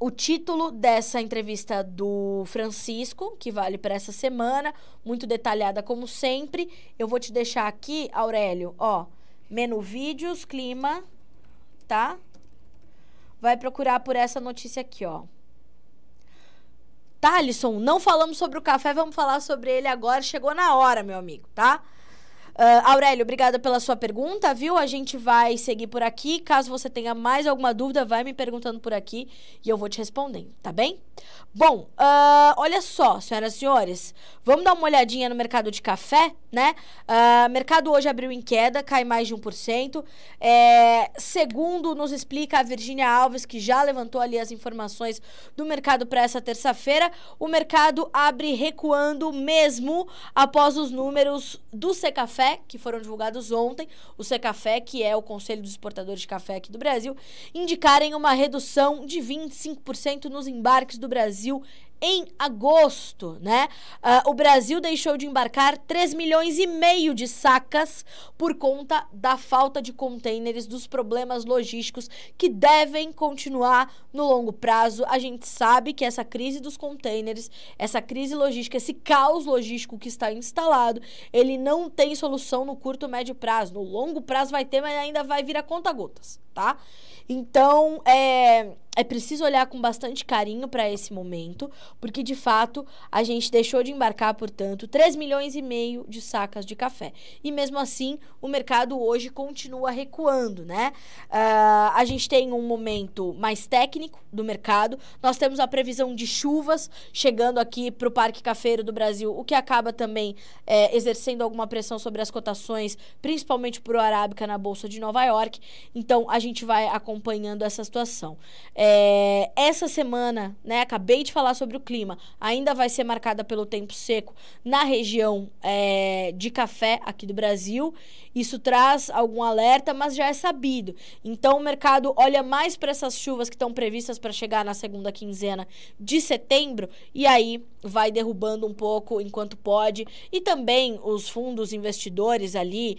o título dessa entrevista do Francisco, que vale para essa semana, muito detalhada como sempre. Eu vou te deixar aqui, Aurélio, ó, menu vídeos, clima, tá? Vai procurar por essa notícia aqui, ó. Thalisson, não falamos sobre o café, vamos falar sobre ele agora. Chegou na hora, meu amigo, tá? Aurélio, obrigada pela sua pergunta, viu? A gente vai seguir por aqui. Caso você tenha mais alguma dúvida, vai me perguntando por aqui e eu vou te respondendo, tá bem? Bom, olha só, senhoras e senhores, vamos dar uma olhadinha no mercado de café, né? Mercado hoje abriu em queda, cai mais de 1%. Segundo nos explica a Virgínia Alves, que já levantou ali as informações do mercado para essa terça-feira, o mercado abre recuando mesmo após os números do Secafé, que foram divulgados ontem, o Secafé, que é o Conselho dos Exportadores de Café aqui do Brasil, indicarem uma redução de 25% nos embarques do Brasil em agosto, né? O Brasil deixou de embarcar 3,5 milhões de sacas por conta da falta de contêineres, dos problemas logísticos que devem continuar no longo prazo. A gente sabe que essa crise dos contêineres, essa crise logística, esse caos logístico que está instalado, ele não tem solução no curto, médio prazo. No longo prazo vai ter, mas ainda vai vir a conta-gotas, tá? Então, é preciso olhar com bastante carinho para esse momento, porque de fato a gente deixou de embarcar, portanto, 3,5 milhões de sacas de café. E mesmo assim, o mercado hoje continua recuando, né? A gente tem um momento mais técnico do mercado, nós temos a previsão de chuvas chegando aqui para o Parque Cafeiro do Brasil, o que acaba também exercendo alguma pressão sobre as cotações, principalmente para o Arábica na Bolsa de Nova York. Então, a gente vai acompanhando essa situação. Essa semana, né, acabei de falar sobre o clima, ainda vai ser marcada pelo tempo seco na região de café aqui do Brasil. Isso traz algum alerta, mas já é sabido. Então, o mercado olha mais para essas chuvas que estão previstas para chegar na segunda quinzena de setembro e aí vai derrubando um pouco enquanto pode. E também os fundos investidores ali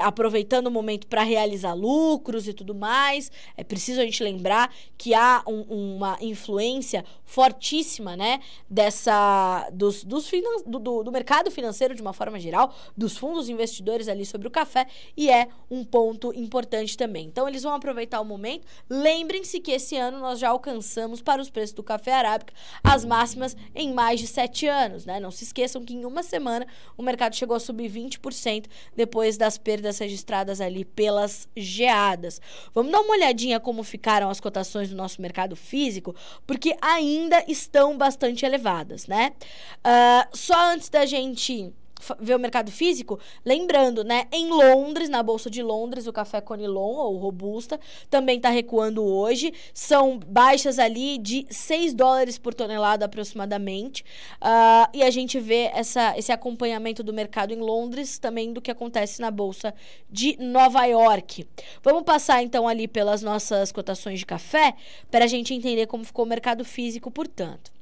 aproveitando o momento para realizar lucros e tudo mais. É preciso a gente lembrar que há uma influência fortíssima, né, do mercado financeiro de uma forma geral, dos fundos investidores ali sobre o café, e é um ponto importante também. Então, eles vão aproveitar o momento. Lembrem-se que esse ano nós já alcançamos para os preços do café arábica as máximas em mais de 7 anos, né? Não se esqueçam que em uma semana o mercado chegou a subir 20% depois das perdas registradas ali pelas geadas. Vamos dar uma olhadinha como ficaram as cotações do nosso mercado físico, porque ainda estão bastante elevadas, né? Só antes da gente ver o mercado físico, lembrando, né, em Londres, na Bolsa de Londres, o café Conilon, ou Robusta, também está recuando hoje, são baixas ali de 6 dólares por tonelada aproximadamente, e a gente vê esse acompanhamento do mercado em Londres, também do que acontece na Bolsa de Nova York. Vamos passar então ali pelas nossas cotações de café, para a gente entender como ficou o mercado físico, portanto.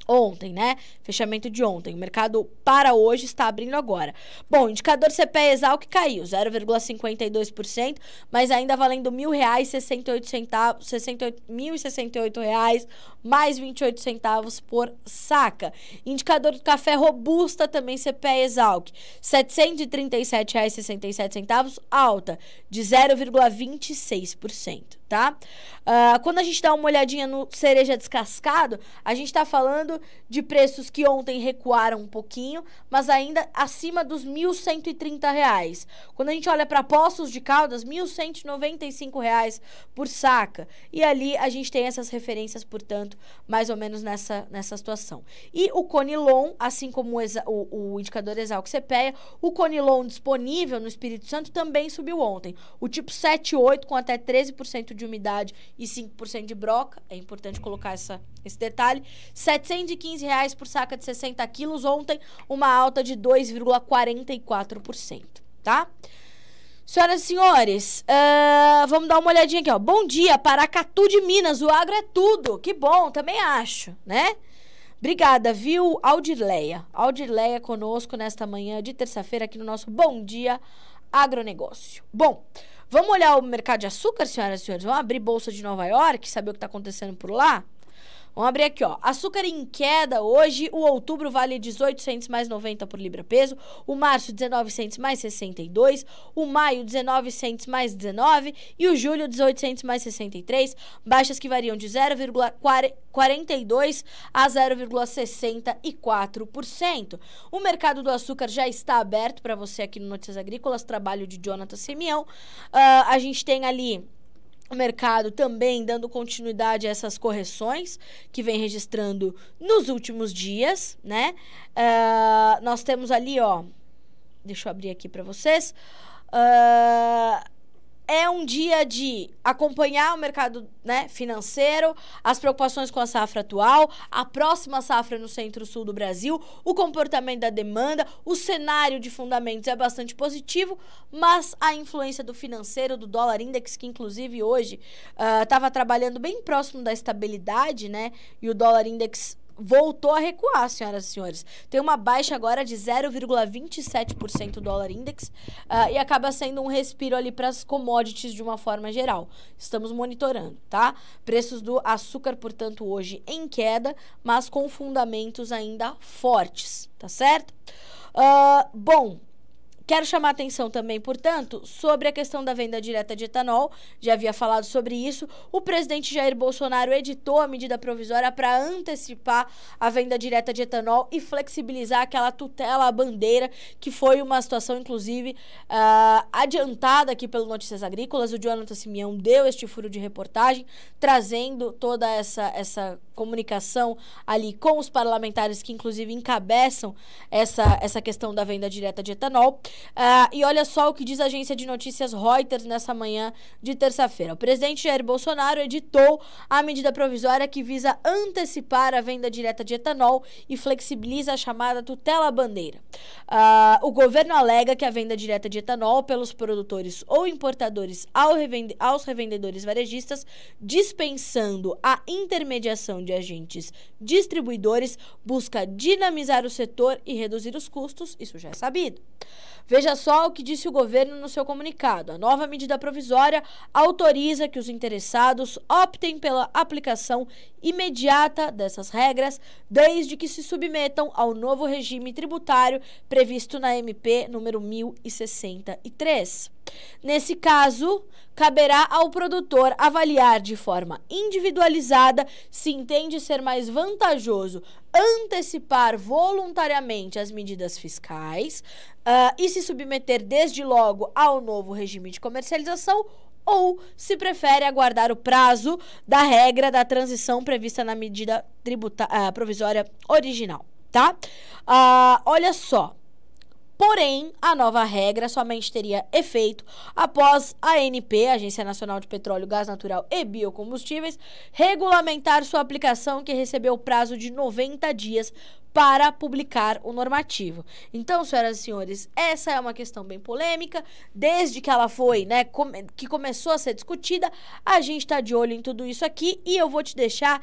Ontem, né? Fechamento de ontem. O mercado para hoje está abrindo agora. Bom, indicador CPE Exalc caiu 0,52%, mas ainda valendo R$ 1.068 reais, mais 28 centavos por saca. Indicador do café Robusta, também CPE Exalc, R$ 737,67, alta de 0,26%, tá? Quando a gente dá uma olhadinha no cereja descascado, a gente está falando de preços que ontem recuaram um pouquinho, mas ainda acima dos R$ 1.130. Quando a gente olha para Poços de Caldas, R$ 1.195 por saca. E ali a gente tem essas referências, portanto, mais ou menos nessa situação. E o Conilon, assim como o indicador Exalc CPEA, o Conilon disponível no Espírito Santo também subiu ontem. O tipo 7,8 com até 13% de umidade e 5% de broca, é importante colocar esse detalhe, R$ 715 por saca de 60 quilos, ontem uma alta de 2,44%, tá? Senhoras e senhores, vamos dar uma olhadinha aqui, ó. Bom dia, Paracatu de Minas, o agro é tudo, que bom, também acho, né? Obrigada, viu, Aldirleia? Aldirleia conosco nesta manhã de terça-feira aqui no nosso Bom Dia Agronegócio. Bom, vamos olhar o mercado de açúcar, senhoras e senhores? Vamos abrir Bolsa de Nova York, saber o que está acontecendo por lá? Vamos abrir aqui, ó. Açúcar em queda hoje. O outubro vale 18 centos mais 90 por libra-peso. O março, 19 centos mais 62. O maio, 19 centos mais 19. E o julho, 18 centos mais 63. Baixas que variam de 0,42% a 0,64%. O mercado do açúcar já está aberto para você aqui no Notícias Agrícolas. Trabalho de Jonathan Simeão. A gente tem ali o mercado também dando continuidade a essas correções que vem registrando nos últimos dias, né? Nós temos ali, ó, deixa eu abrir aqui para vocês. É um dia de acompanhar o mercado, né, financeiro, as preocupações com a safra atual, a próxima safra no centro-sul do Brasil, o comportamento da demanda, o cenário de fundamentos é bastante positivo, mas a influência do financeiro, do dólar index, que inclusive hoje estava trabalhando bem próximo da estabilidade, né, e o dólar index voltou a recuar, senhoras e senhores. Tem uma baixa agora de 0,27% do dólar index e acaba sendo um respiro ali para as commodities de uma forma geral. Estamos monitorando, tá? Preços do açúcar, portanto, hoje em queda, mas com fundamentos ainda fortes, tá certo? Bom, Quero chamar a atenção também, portanto, sobre a questão da venda direta de etanol. Já havia falado sobre isso. O presidente Jair Bolsonaro editou a medida provisória para antecipar a venda direta de etanol e flexibilizar aquela tutela à bandeira, que foi uma situação, inclusive, adiantada aqui pelo Notícias Agrícolas. O Jonathan Simeão deu este furo de reportagem, trazendo toda essa comunicação ali com os parlamentares que, inclusive, encabeçam essa questão da venda direta de etanol. E olha só o que diz a agência de notícias Reuters nessa manhã de terça-feira. O presidente Jair Bolsonaro editou a medida provisória que visa antecipar a venda direta de etanol e flexibiliza a chamada tutela-bandeira. O governo alega que a venda direta de etanol pelos produtores ou importadores aos revendedores varejistas, dispensando a intermediação de agentes distribuidores, busca dinamizar o setor e reduzir os custos, isso já é sabido. Veja só o que disse o governo no seu comunicado. A nova medida provisória autoriza que os interessados optem pela aplicação imediata dessas regras, desde que se submetam ao novo regime tributário previsto na MP número 1063. Nesse caso, caberá ao produtor avaliar de forma individualizada se entende ser mais vantajoso antecipar voluntariamente as medidas fiscais e se submeter desde logo ao novo regime de comercialização, ou se prefere aguardar o prazo da regra da transição prevista na medida provisória original, tá? Olha só. Porém, a nova regra somente teria efeito após a ANP, Agência Nacional de Petróleo, Gás Natural e Biocombustíveis, regulamentar sua aplicação, que recebeu o prazo de 90 dias para publicar o normativo. Então, senhoras e senhores, essa é uma questão bem polêmica. Desde que ela foi, que começou a ser discutida, a gente está de olho em tudo isso aqui e eu vou te deixar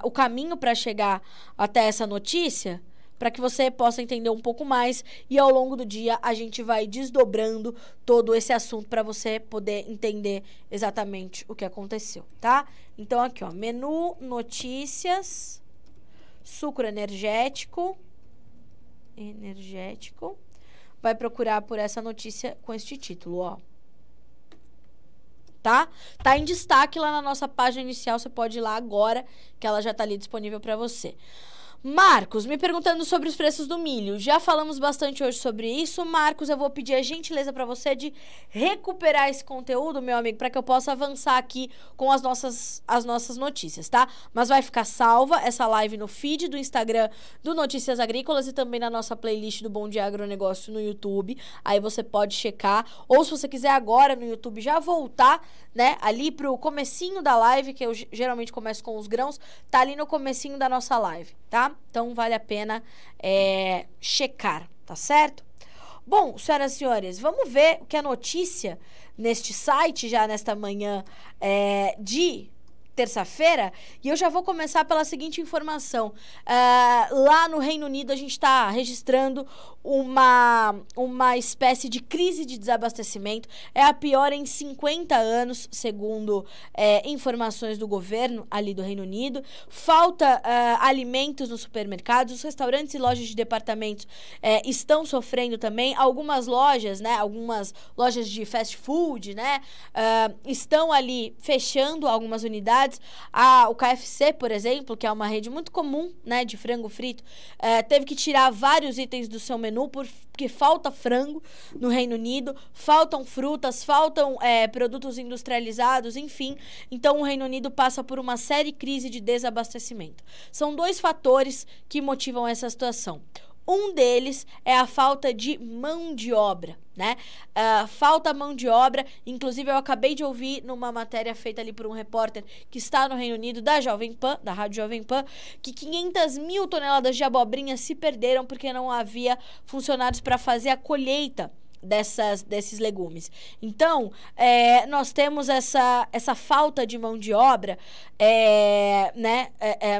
o caminho para chegar até essa notícia, para que você possa entender um pouco mais, e ao longo do dia a gente vai desdobrando todo esse assunto para você poder entender exatamente o que aconteceu, tá? Então aqui, ó, menu, notícias, sucro energético, vai procurar por essa notícia com este título, ó. Tá em destaque lá na nossa página inicial, você pode ir lá agora, que ela já tá ali disponível para você. Marcos, me perguntando sobre os preços do milho. Já falamos bastante hoje sobre isso. Marcos, eu vou pedir a gentileza para você de recuperar esse conteúdo, meu amigo, para que eu possa avançar aqui com as nossas notícias, tá? Mas vai ficar salva essa live no feed do Instagram do Notícias Agrícolas e também na nossa playlist do Bom Dia Agronegócio no YouTube. Aí você pode checar. Ou se você quiser agora no YouTube já voltar, né, ali pro comecinho da live, que eu geralmente começo com os grãos, tá ali no comecinho da nossa live, tá? Então, vale a pena checar, tá certo? Bom, senhoras e senhores, vamos ver o que é notícia neste site, já nesta manhã de terça-feira, e eu já vou começar pela seguinte informação. Lá no Reino Unido, a gente está registrando uma espécie de crise de desabastecimento. É a pior em 50 anos, segundo informações do governo ali do Reino Unido. Falta alimentos nos supermercados, os restaurantes e lojas de departamentos estão sofrendo também. Algumas lojas, né, algumas lojas de fast food, né, estão ali fechando algumas unidades. O KFC, por exemplo, que é uma rede muito comum, né, de frango frito, teve que tirar vários itens do seu menu porque falta frango no Reino Unido, faltam frutas, faltam produtos industrializados, enfim. Então, o Reino Unido passa por uma séria crise de desabastecimento. São dois fatores que motivam essa situação. Um deles é a falta de mão de obra, né? Falta mão de obra. Inclusive, eu acabei de ouvir numa matéria feita ali por um repórter que está no Reino Unido, da Jovem Pan, da Rádio Jovem Pan, que 500 mil toneladas de abobrinha se perderam porque não havia funcionários para fazer a colheita desses legumes. Então, nós temos essa falta de mão de obra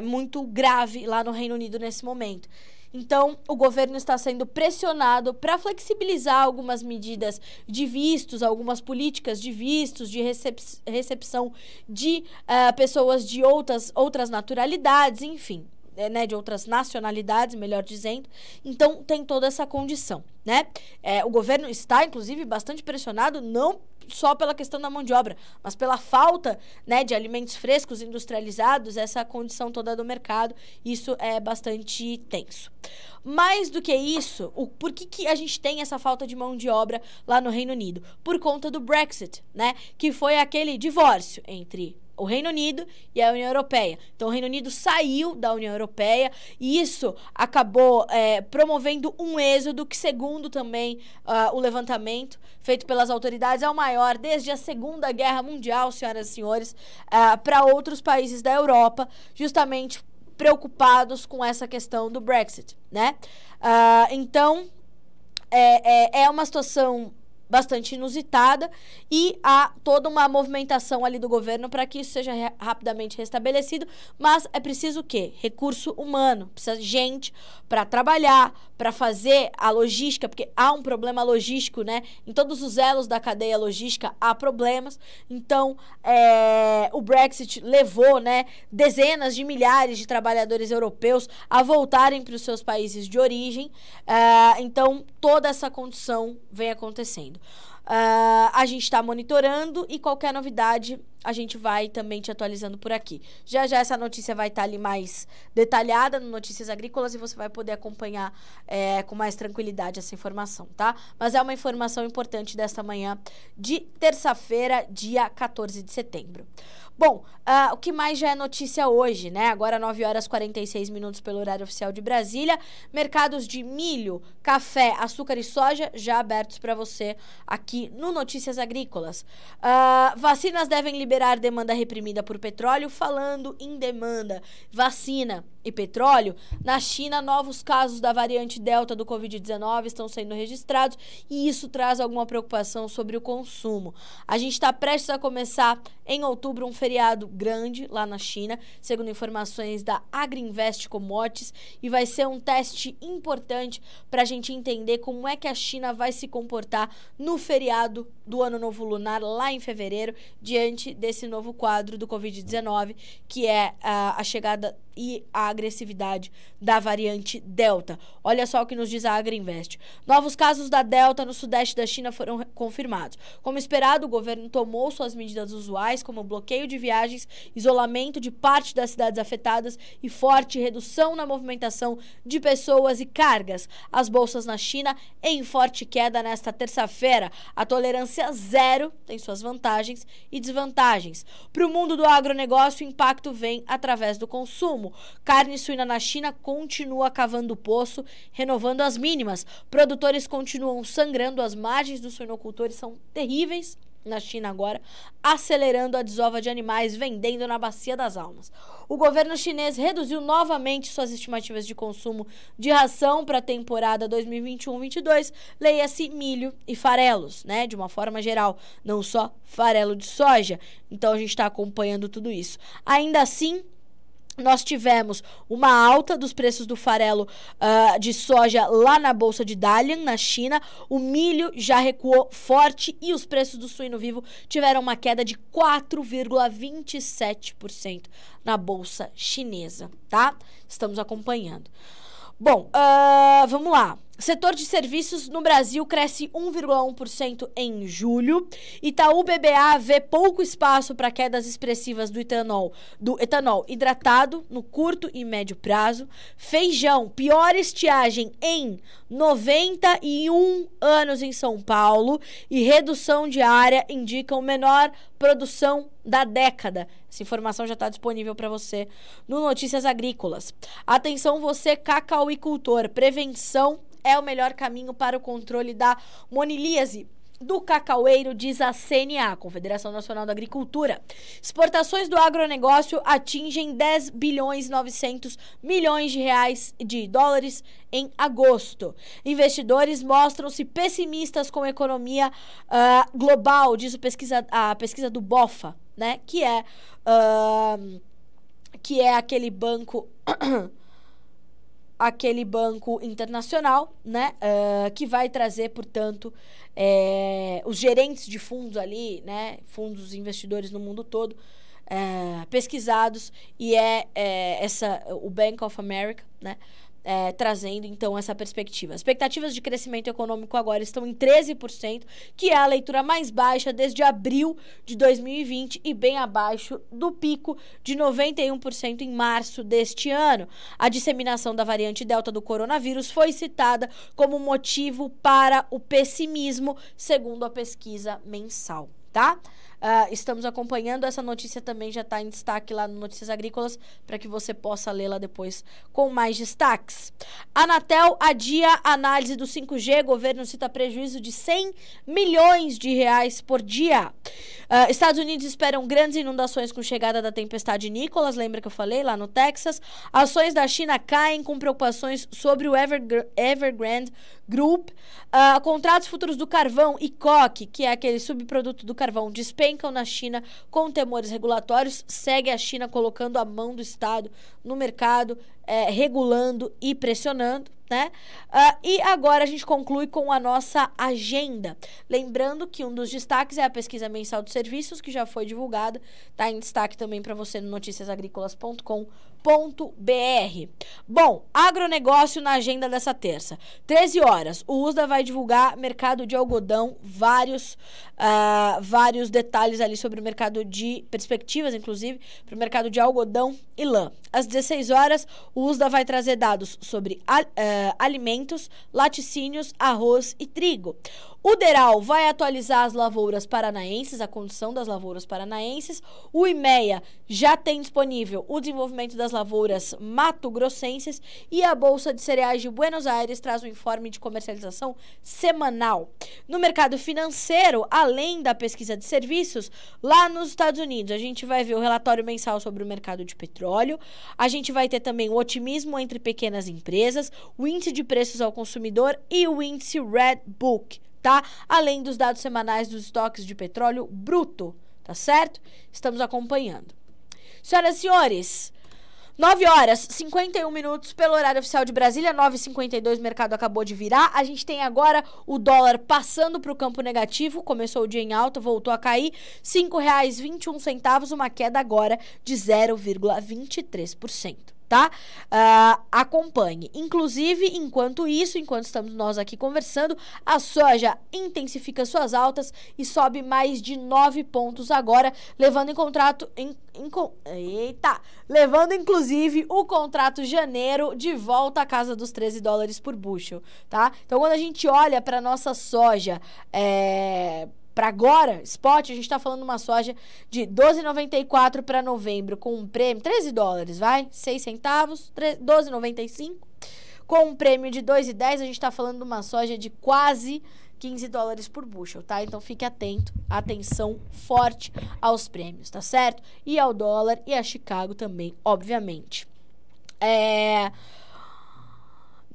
muito grave lá no Reino Unido nesse momento. Então, o governo está sendo pressionado para flexibilizar algumas medidas de vistos, algumas políticas de vistos, de recepção de pessoas de outras naturalidades, enfim. né, de outras nacionalidades, melhor dizendo. Então, tem toda essa condição, né? O governo está, inclusive, bastante pressionado, não só pela questão da mão de obra, mas pela falta, né, de alimentos frescos, industrializados, essa condição toda do mercado. Isso é bastante tenso. Mais do que isso, por que a gente tem essa falta de mão de obra lá no Reino Unido? Por conta do Brexit, né? Que foi aquele divórcio entre o Reino Unido e a União Europeia. Então, o Reino Unido saiu da União Europeia e isso acabou promovendo um êxodo que, segundo também o levantamento feito pelas autoridades, é o maior desde a Segunda Guerra Mundial, senhoras e senhores, para outros países da Europa, justamente preocupados com essa questão do Brexit, né? Então, é uma situação bastante inusitada e há toda uma movimentação ali do governo para que isso seja rapidamente restabelecido, mas é preciso o quê? Recurso humano, precisa de gente para trabalhar, para fazer a logística, porque há um problema logístico, né? Em todos os elos da cadeia logística há problemas, então o Brexit levou, né, dezenas de milhares de trabalhadores europeus a voltarem para os seus países de origem, então toda essa condição vem acontecendo. A gente está monitorando e qualquer novidade a gente vai também te atualizando por aqui. Já essa notícia vai estar ali mais detalhada no Notícias Agrícolas e você vai poder acompanhar com mais tranquilidade essa informação, tá? Mas é uma informação importante desta manhã de terça-feira, dia 14 de setembro. Bom, o que mais já é notícia hoje, né? Agora 9 horas e 46 minutos pelo horário oficial de Brasília. Mercados de milho, café, açúcar e soja já abertos para você aqui no Notícias Agrícolas. Vacinas devem liberar demanda reprimida por petróleo. Falando em demanda, vacina e petróleo, na China, novos casos da variante Delta do Covid-19 estão sendo registrados e isso traz alguma preocupação sobre o consumo. A gente está prestes a começar em outubro um feriado grande lá na China, segundo informações da Agriinvest Commodities, e vai ser um teste importante para a gente entender como é que a China vai se comportar no feriado do Ano Novo Lunar, lá em fevereiro, diante desse novo quadro do Covid-19, que é a chegada e a agressividade da variante Delta. Olha só o que nos diz a Agriinvest. Novos casos da Delta no sudeste da China foram confirmados. Como esperado, o governo tomou suas medidas usuais, como bloqueio de viagens, isolamento de parte das cidades afetadas e forte redução na movimentação de pessoas e cargas. As bolsas na China em forte queda nesta terça-feira. A tolerância zero tem suas vantagens e desvantagens. Para o mundo do agronegócio, o impacto vem através do consumo. Carne suína na China continua cavando o poço, renovando as mínimas. Produtores continuam sangrando, as margens dos suinocultores são terríveis na China agora, acelerando a desova de animais, vendendo na Bacia das Almas. O governo chinês reduziu novamente suas estimativas de consumo de ração para a temporada 2021-22, leia-se milho e farelos, né, de uma forma geral, não só farelo de soja. Então a gente está acompanhando tudo isso. Ainda assim, nós tivemos uma alta dos preços do farelo de soja lá na Bolsa de Dalian, na China. O milho já recuou forte e os preços do suíno vivo tiveram uma queda de 4,27% na Bolsa chinesa, tá? Estamos acompanhando. Bom, vamos lá. Setor de serviços no Brasil cresce 1,1% em julho. Itaú BBA vê pouco espaço para quedas expressivas do etanol hidratado no curto e médio prazo. Feijão, pior estiagem em 91 anos em São Paulo. E redução de área indicam menor produção da década. Essa informação já está disponível para você no Notícias Agrícolas. Atenção você, cacauicultor, prevenção é o melhor caminho para o controle da monilíase do cacaueiro, diz a CNA, Confederação Nacional da Agricultura. Exportações do agronegócio atingem 10 bilhões e 900 milhões de dólares em agosto. Investidores mostram-se pessimistas com a economia global, diz a pesquisa do BOFA, né? Que é aquele banco internacional, né, que vai trazer, portanto, os gerentes de fundos ali, né, fundos investidores no mundo todo, pesquisados e o Bank of America, né? Trazendo, então, essa perspectiva. As expectativas de crescimento econômico agora estão em 13%, que é a leitura mais baixa desde abril de 2020 e bem abaixo do pico de 91% em março deste ano. A disseminação da variante Delta do coronavírus foi citada como motivo para o pessimismo, segundo a pesquisa mensal, tá? Estamos acompanhando, essa notícia também já está em destaque lá no Notícias Agrícolas, para que você possa lê-la depois com mais destaques. Anatel adia a análise do 5G, governo cita prejuízo de 100 milhões de reais por dia. Estados Unidos esperam grandes inundações com chegada da tempestade Nicholas, lembra que eu falei lá no Texas? Ações da China caem com preocupações sobre o Evergrande Group. Contratos futuros do carvão e coque, que é aquele subproduto do carvão, despencam na China com temores regulatórios. Segue a China colocando a mão do Estado no mercado, regulando e pressionando, né? E agora a gente conclui com a nossa agenda. Lembrando que um dos destaques é a pesquisa mensal de serviços, que já foi divulgada, tá em destaque também para você no noticiasagricolas.com.br. Bom, agronegócio na agenda dessa terça. 13 horas, o USDA vai divulgar mercado de algodão, vários detalhes ali sobre o mercado de perspectivas, inclusive, para o mercado de algodão e lã. Às 16 horas, o USDA vai trazer dados sobre alimentos, laticínios, arroz e trigo. O DERAL vai atualizar as lavouras paranaenses, a condição das lavouras paranaenses. O IMEA já tem disponível o desenvolvimento das lavouras mato-grossenses e a Bolsa de Cereais de Buenos Aires traz um informe de comercialização semanal. No mercado financeiro, além da pesquisa de serviços, lá nos Estados Unidos, a gente vai ver o relatório mensal sobre o mercado de petróleo, a gente vai ter também o otimismo entre pequenas empresas, o índice de preços ao consumidor e o índice Redbook, tá? Além dos dados semanais dos estoques de petróleo bruto, tá certo? Estamos acompanhando. Senhoras e senhores, 9 horas, 51 minutos pelo horário oficial de Brasília, 9h52, o mercado acabou de virar. A gente tem agora o dólar passando para o campo negativo, começou o dia em alta, voltou a cair, R$ 5,21, uma queda agora de 0,23%. Tá? Acompanhe. Inclusive, enquanto estamos nós aqui conversando, a soja intensifica suas altas e sobe mais de 9 pontos agora, levando levando inclusive o contrato janeiro de volta à casa dos $13 por bushel, tá? Então, quando a gente olha para nossa soja, para agora, spot, a gente tá falando de uma soja de 12,94 para novembro, com um prêmio, $13, vai? 6 centavos, 12,95. Com um prêmio de 2,10, a gente tá falando de uma soja de quase $15 por bushel, tá? Então fique atento, atenção forte aos prêmios, tá certo? E ao dólar e a Chicago também, obviamente.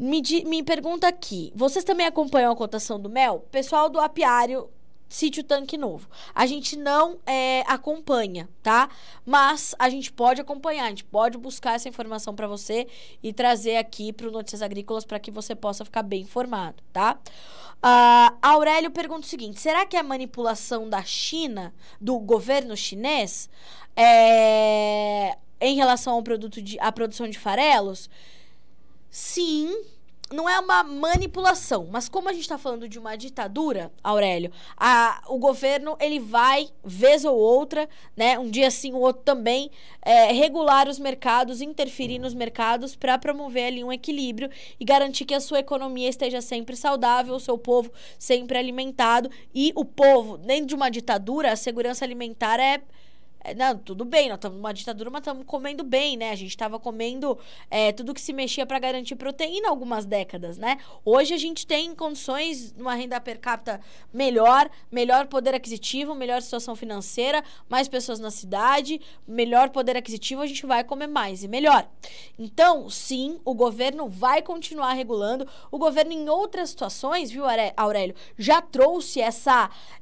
Me pergunta aqui, vocês também acompanham a cotação do mel? Pessoal do apiário Sítio Tanque Novo, a gente não acompanha, tá? Mas a gente pode acompanhar, a gente pode buscar essa informação para você e trazer aqui para o Notícias Agrícolas para que você possa ficar bem informado, tá? Aurélio pergunta o seguinte: será que a manipulação da China, do governo chinês, em relação ao à produção de farelos? Sim. Não é uma manipulação, mas como a gente está falando de uma ditadura, Aurélio, o governo, ele vai, vez ou outra, né, um dia sim, o outro também, regular os mercados, interferir nos mercados para promover ali um equilíbrio e garantir que a sua economia esteja sempre saudável, o seu povo sempre alimentado. E o povo, dentro de uma ditadura, a segurança alimentar não, tudo bem, nós estamos numa ditadura, mas estamos comendo bem, né? A gente estava comendo tudo que se mexia para garantir proteína há algumas décadas, né? Hoje a gente tem condições, uma renda per capita melhor poder aquisitivo, melhor situação financeira, mais pessoas na cidade, melhor poder aquisitivo, a gente vai comer mais e melhor. Então, sim, o governo vai continuar regulando. O governo, em outras situações, viu, Aurélio, já trouxe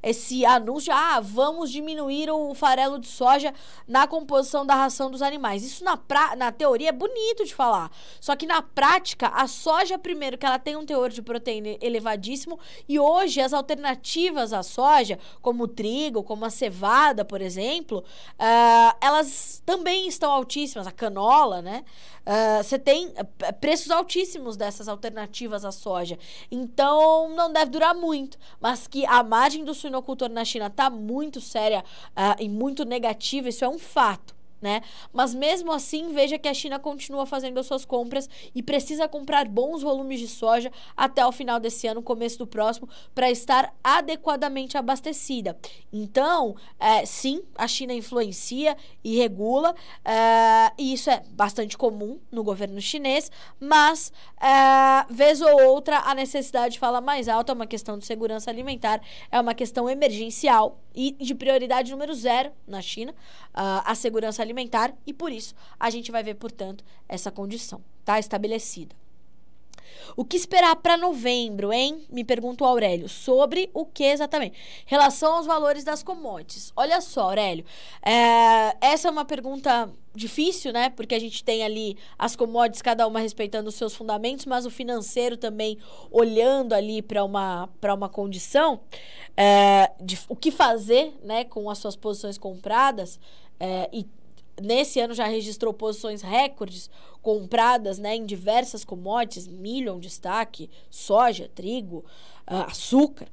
esse anúncio, vamos diminuir o farelo de soja soja na composição da ração dos animais. Isso na teoria é bonito de falar, só que na prática, a soja, primeiro, que ela tem um teor de proteína elevadíssimo, e hoje as alternativas à soja, como o trigo, como a cevada, por exemplo, elas também estão altíssimas, a canola, né? Você tem preços altíssimos dessas alternativas à soja. Então, não deve durar muito. Mas que a margem do suinocultor na China está muito séria e muito negativa, isso é um fato, né? Mas mesmo assim, veja que a China continua fazendo as suas compras e precisa comprar bons volumes de soja até o final desse ano, começo do próximo, para estar adequadamente abastecida. Então, sim, a China influencia e regula, e isso é bastante comum no governo chinês, mas, vez ou outra, a necessidade fala mais alto, é uma questão de segurança alimentar, é uma questão emergencial e de prioridade número 0 na China, a segurança alimentar, e por isso a gente vai ver, portanto, essa condição, tá, estabelecida. O que esperar para novembro, hein? Me pergunta o Aurélio. Sobre o que exatamente? Relação aos valores das commodities. Olha só, Aurélio, essa é uma pergunta difícil, né? Porque a gente tem ali as commodities, cada uma respeitando os seus fundamentos, mas o financeiro também olhando ali para uma condição de o que fazer, né, com as suas posições compradas, e nesse ano já registrou posições recordes compradas, né, em diversas commodities, milho é um destaque, soja, trigo, açúcar.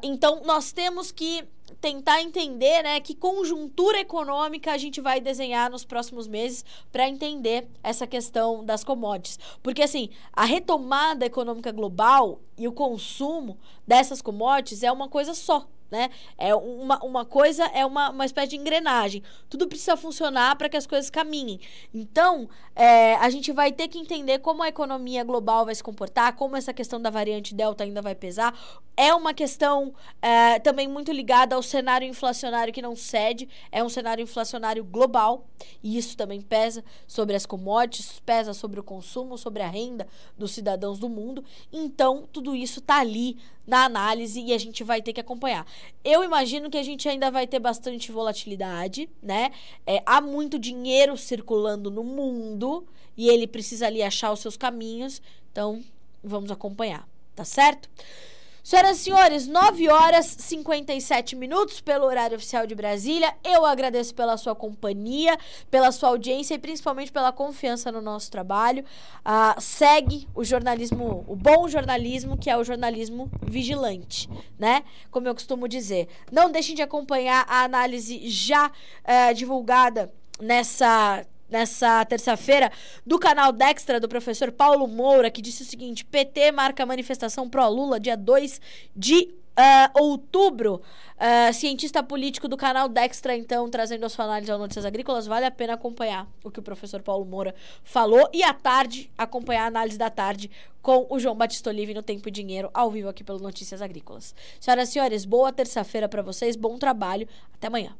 Então, nós temos que tentar entender, né, que conjuntura econômica a gente vai desenhar nos próximos meses para entender essa questão das commodities. Porque, assim, a retomada econômica global e o consumo dessas commodities é uma coisa só, né? É uma coisa, é uma espécie de engrenagem. Tudo precisa funcionar para que as coisas caminhem. Então, a gente vai ter que entender como a economia global vai se comportar, como essa questão da variante Delta ainda vai pesar. É uma questão também muito ligada ao cenário inflacionário que não cede. É um cenário inflacionário global, e isso também pesa sobre as commodities, pesa sobre o consumo, sobre a renda dos cidadãos do mundo. Então, tudo isso está ali na análise e a gente vai ter que acompanhar. Eu imagino que a gente ainda vai ter bastante volatilidade, né? Há muito dinheiro circulando no mundo e ele precisa ali achar os seus caminhos. Então, vamos acompanhar, tá certo? Senhoras e senhores, 9h57 pelo horário oficial de Brasília. Eu agradeço pela sua companhia, pela sua audiência e principalmente pela confiança no nosso trabalho. Segue o jornalismo, o bom jornalismo, que é o jornalismo vigilante, né? Como eu costumo dizer. Não deixem de acompanhar a análise já divulgada nessa terça-feira, do canal Dextra, do professor Paulo Moura, que disse o seguinte: PT marca manifestação pró-Lula dia 2 de outubro. Cientista político do canal Dextra, então, trazendo a sua análise ao Notícias Agrícolas. Vale a pena acompanhar o que o professor Paulo Moura falou, e à tarde, acompanhar a análise da tarde com o João Batista Olive no Tempo e Dinheiro, ao vivo aqui pelo Notícias Agrícolas. Senhoras e senhores, boa terça-feira para vocês, bom trabalho, até amanhã.